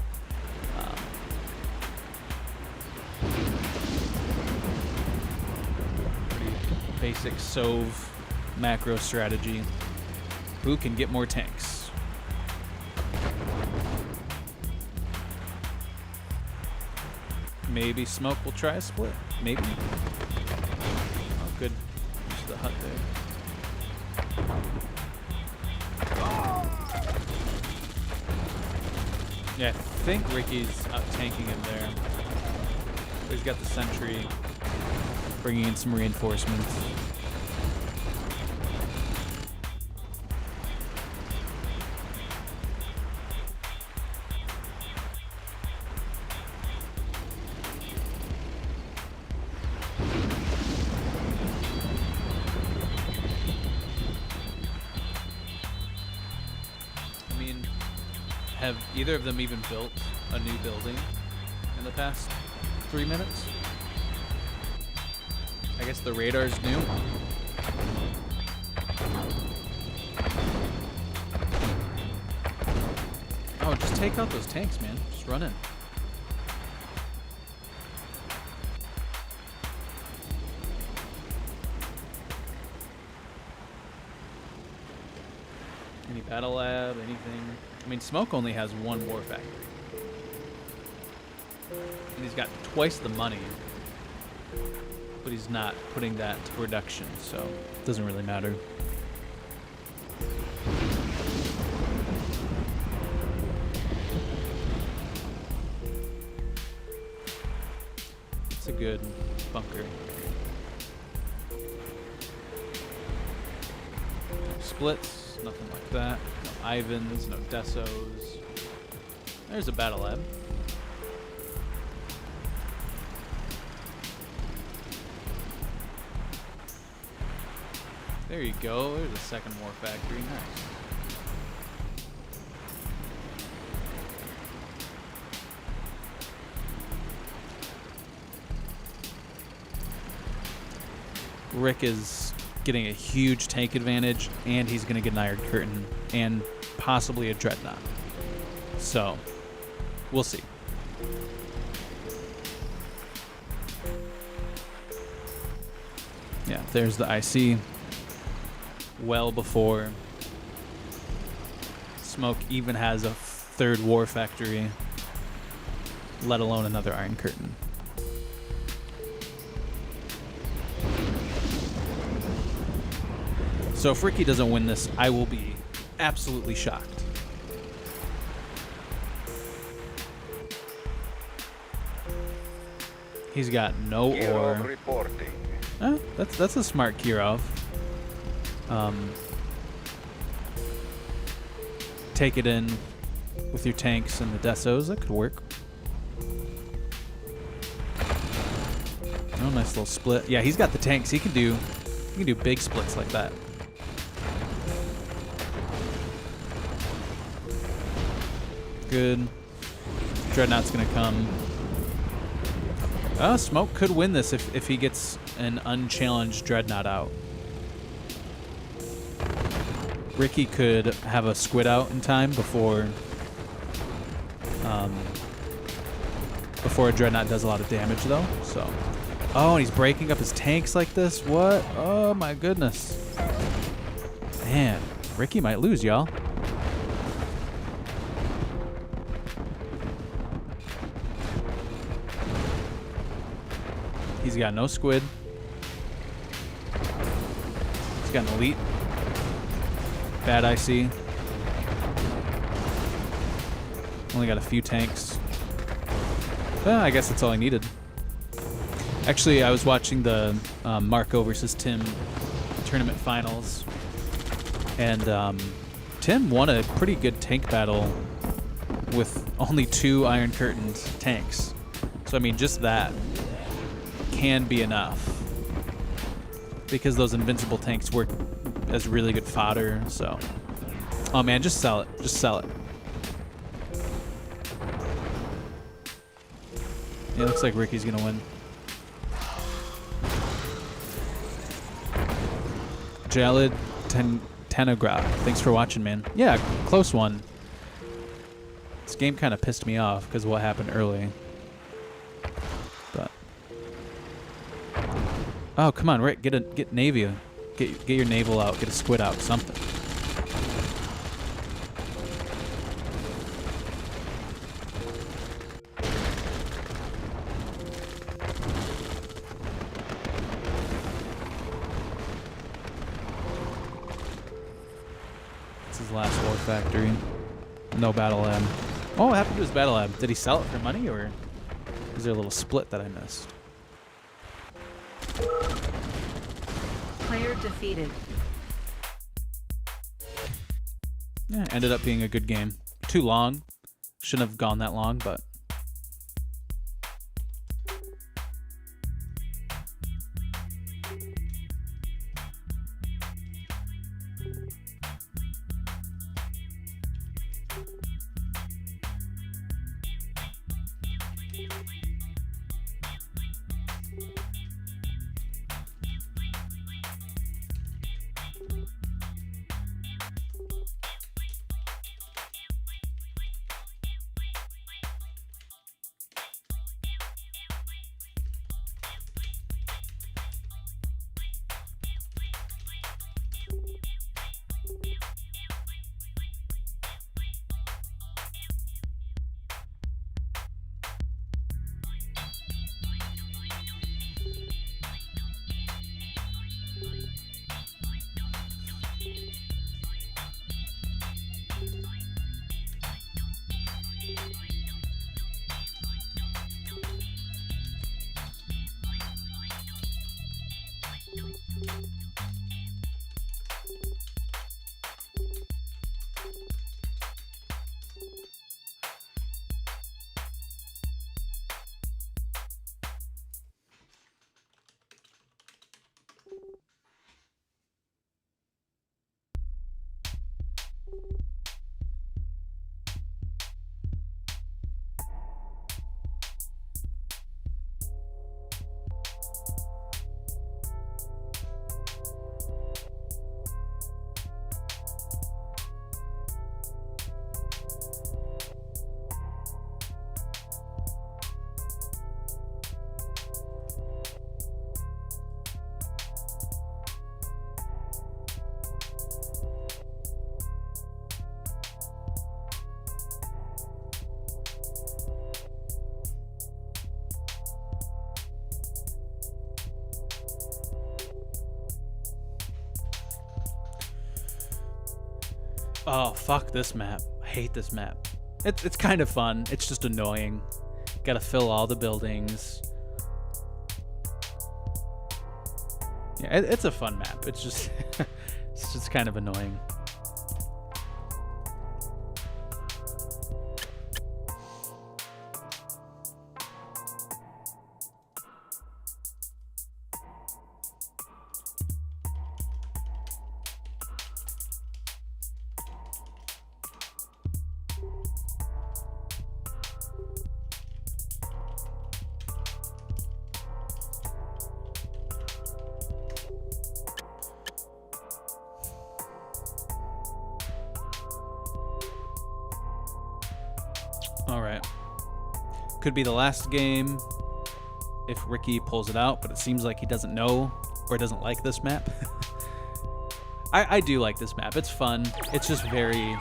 Pretty basic Sov macro strategy. Who can get more tanks? Maybe Smoke will try a split. Maybe. Oh, good. There's the hut there. Yeah, I think Ricky's out tanking him there. He's got the sentry, bringing in some reinforcements. Have either of them even built a new building in the past 3 minutes? I guess the radar's new. Oh, just take out those tanks, man. Just run in. Any battle lab, anything? I mean, Smoke only has 1 war factory. And he's got twice the money. But he's not putting that to production, so it doesn't really matter. It's a good bunker. Splits, nothing like that. No Ivans, no Desos. There's a battle lab. There you go. There's a second war factory. Nice. Rick is getting a huge tank advantage, and he's going to get an Iron Curtain and possibly a Dreadnought. So, we'll see. Yeah, there's the IC. Well before Smoke even has a 3rd war factory, let alone another Iron Curtain. So if Ricky doesn't win this, I will be absolutely shocked. He's got no ore. Reporting. Oh, that's a smart Kirov. Take it in, with your tanks and the Desos. That could work. Oh, nice little split. Yeah, he's got the tanks. He can do big splits like that. Good. Dreadnought's gonna come. Smoke could win this if he gets an unchallenged Dreadnought out. Ricky could have a squid out in time before a Dreadnought does a lot of damage though. So, oh, and he's breaking up his tanks like this. What? Oh my goodness. Man, Ricky might lose, y'all. He's got no squid. He's got an elite. Bad IC. Only got a few tanks. I guess that's all I needed. Actually, I was watching the Marco versus Tim tournament finals, and Tim won a pretty good tank battle with only 2 Iron Curtain tanks. So I mean, just that can be enough because those invincible tanks work as really good fodder. So, oh man, just sell it. Just sell it. Yeah, it looks like Ricky's gonna win. Jalid Tanagra, thanks for watching, man. Yeah, close one. This game kind of pissed me off because of what happened early. But oh, come on, Rick, get Navy, get your naval out, get a squid out, something. It's his last war factory. No battle lab. Oh, what happened to his battle lab? Did he sell it for money, or is there a little split that I missed? Player defeated. Yeah, ended up being a good game. Too long. Shouldn't have gone that long, but oh, fuck this map. I hate this map. It's kind of fun. It's just annoying. Gotta fill all the buildings. Yeah, it's a fun map. It's just it's just kind of annoying. All right. Could be the last game if Ricky pulls it out, but it seems like he doesn't know or doesn't like this map. I do like this map. It's fun. It's just very...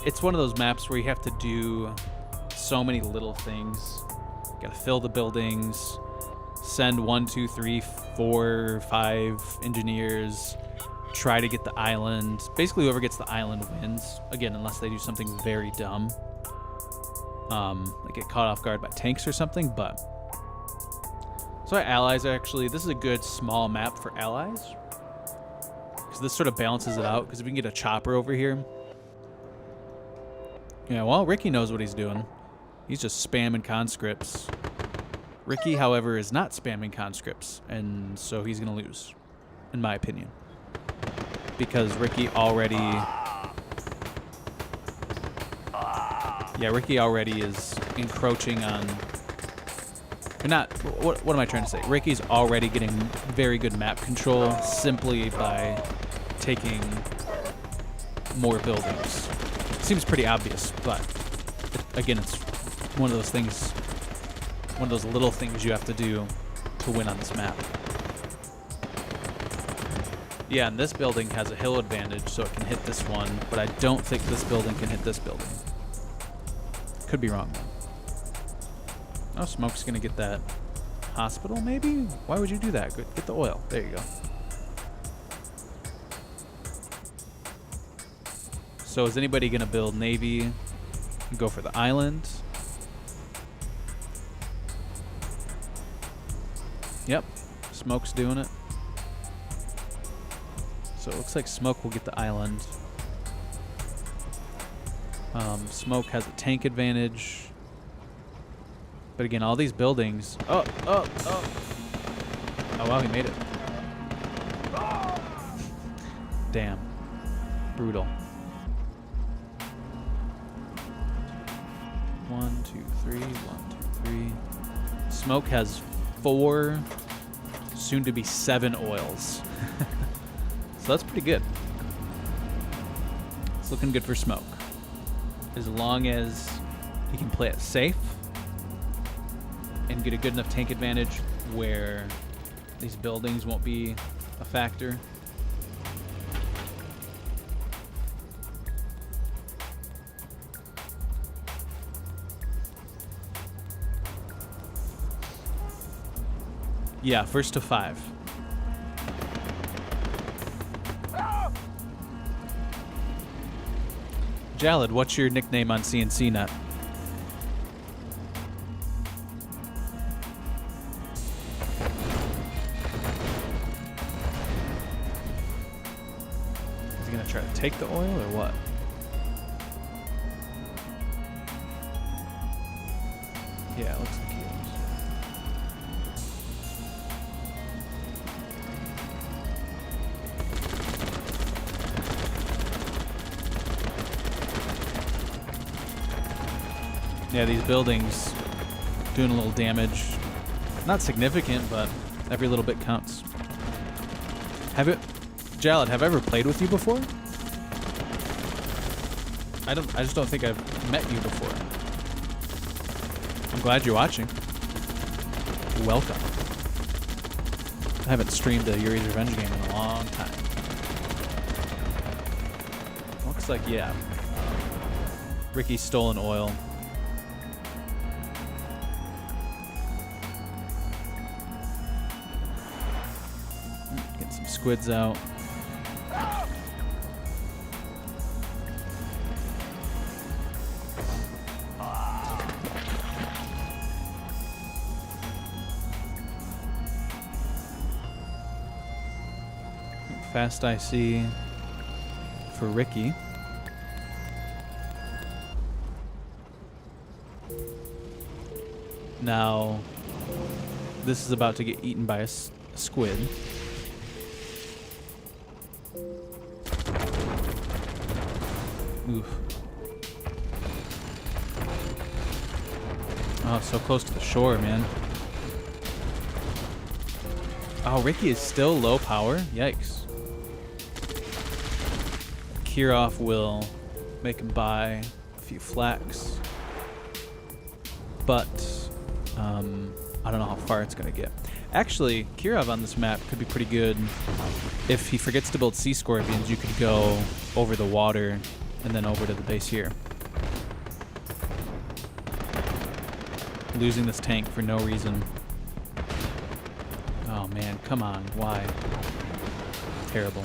It's one of those maps where you have to do so many little things. You gotta fill the buildings, send 1, 2, 3, 4, 5 engineers, try to get the island. Basically, whoever gets the island wins. Again, unless they do something very dumb. Like get caught off guard by tanks or something, but... So our allies are actually... This is a good small map for allies. Because this sort of balances it out, because if we can get a chopper over here... Yeah, well, Ricky knows what he's doing. He's just spamming conscripts. Ricky, however, is not spamming conscripts, and so he's going to lose, in my opinion. Because Ricky already... Yeah, Ricky already is encroaching on... Or not... What am I trying to say? Ricky's already getting very good map control simply by taking more buildings. Seems pretty obvious, but again, it's one of those things, one of those little things you have to do to win on this map. Yeah, and this building has a hill advantage, so it can hit this one, but I don't think this building can hit this building. Could be wrong, though. Oh, Smoke's gonna get that hospital, maybe? Why would you do that? Get the oil. There you go. So is anybody going to build Navy and go for the island? Yep. Smoke's doing it. So it looks like Smoke will get the island. Smoke has a tank advantage. But again, all these buildings... Oh, wow, he made it. Damn. Brutal. 1, 2, 3, 1, 2, 3. Smoke has 4, soon to be 7 oils. So that's pretty good. It's looking good for Smoke. As long as he can play it safe and get a good enough tank advantage where these buildings won't be a factor. Yeah, first to 5. Jalad, what's your nickname on CNCNet? Is he gonna try to take the oil or what? Yeah, it looks like he is. Yeah, these buildings doing a little damage. Not significant, but every little bit counts. Jalad, have I ever played with you before? I just don't think I've met you before. I'm glad you're watching. Welcome. I haven't streamed a Yuri's Revenge game in a long time. Looks like, yeah. Ricky's stolen oil. Get some squids out. Fast IC for Ricky. Now, this is about to get eaten by a squid. Oof. Oh, so close to the shore, man. Oh, Ricky is still low power? Yikes. Kirov will make him buy a few flax. But I don't know how far it's going to get. Actually, Kirov on this map could be pretty good. If he forgets to build sea scorpions, you could go over the water and then over to the base here. Losing this tank for no reason. Oh man, come on, why? Terrible.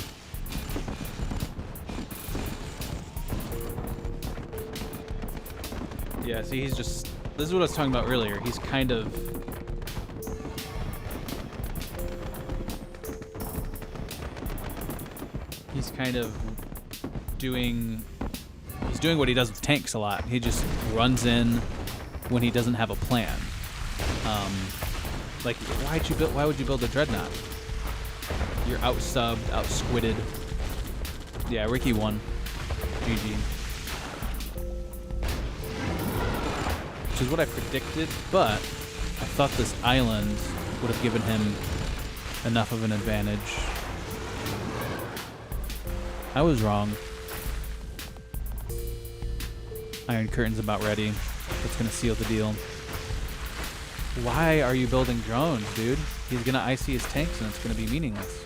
Yeah, see, he's just... This is what I was talking about earlier. He's kind of... He's kind of doing... He's doing what he does with tanks a lot. He just runs in when he doesn't have a plan. Like, why would you build a dreadnought? You're out-subbed, out-squidded. Yeah, Ricky won. GG. Which is what I predicted, but I thought this island would have given him enough of an advantage. I was wrong. Iron Curtain's about ready. That's gonna seal the deal. Why are you building drones, dude? He's gonna IC his tanks and it's gonna be meaningless.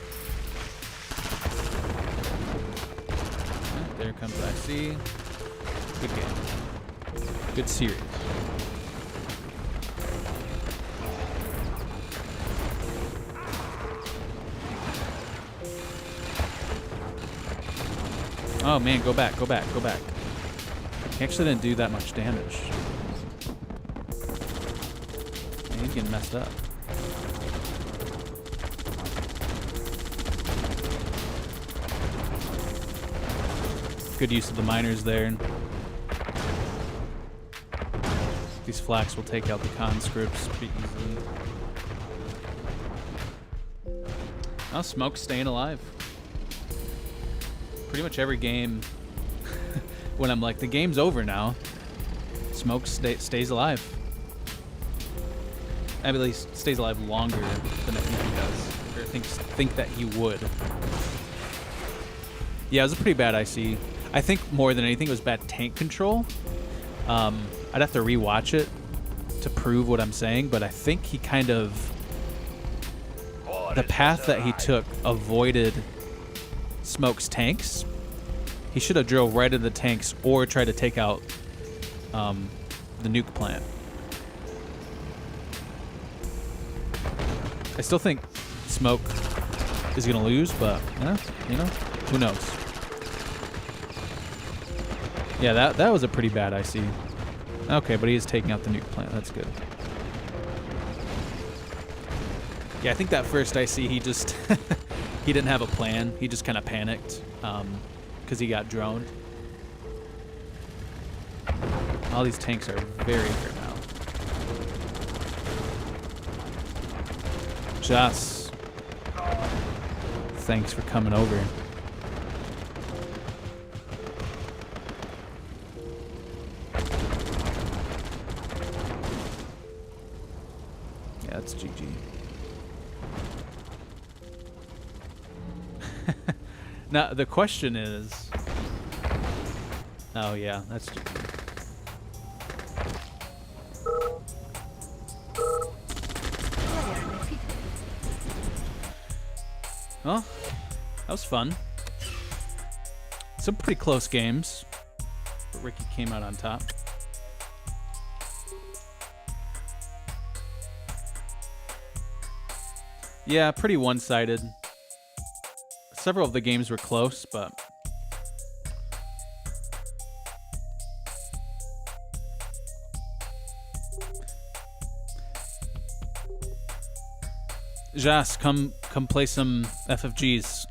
There comes IC. Good game. Good series. Oh man, go back, go back, go back. He actually didn't do that much damage. Man, he's getting messed up. Good use of the miners there. These flax will take out the conscripts pretty easily. Oh, Smoke's staying alive. Pretty much every game, when I'm like, the game's over now, Smoke stays alive. At least stays alive longer than I think he does, or think that he would. Yeah, it was a pretty bad IC. I think more than anything it was bad tank control. I'd have to rewatch it to prove what I'm saying, but I think he kind of, the path that he took avoided Smoke's tanks. He should have drilled right into the tanks or tried to take out the nuke plant. I still think Smoke is going to lose, but you know, who knows? Yeah, that was a pretty bad IC. Okay, but he is taking out the nuke plant. That's good. Yeah, I think that first IC, he just he didn't have a plan. He just kind of panicked because he got droned. All these tanks are very hurt now. Joss, thanks for coming over. Yeah, that's GG. Now, the question is... Oh, yeah, that's GG. Well, that was fun. Some pretty close games, but Ricky came out on top. Yeah, pretty one-sided. Several of the games were close, but... Jas, come play some FFGs.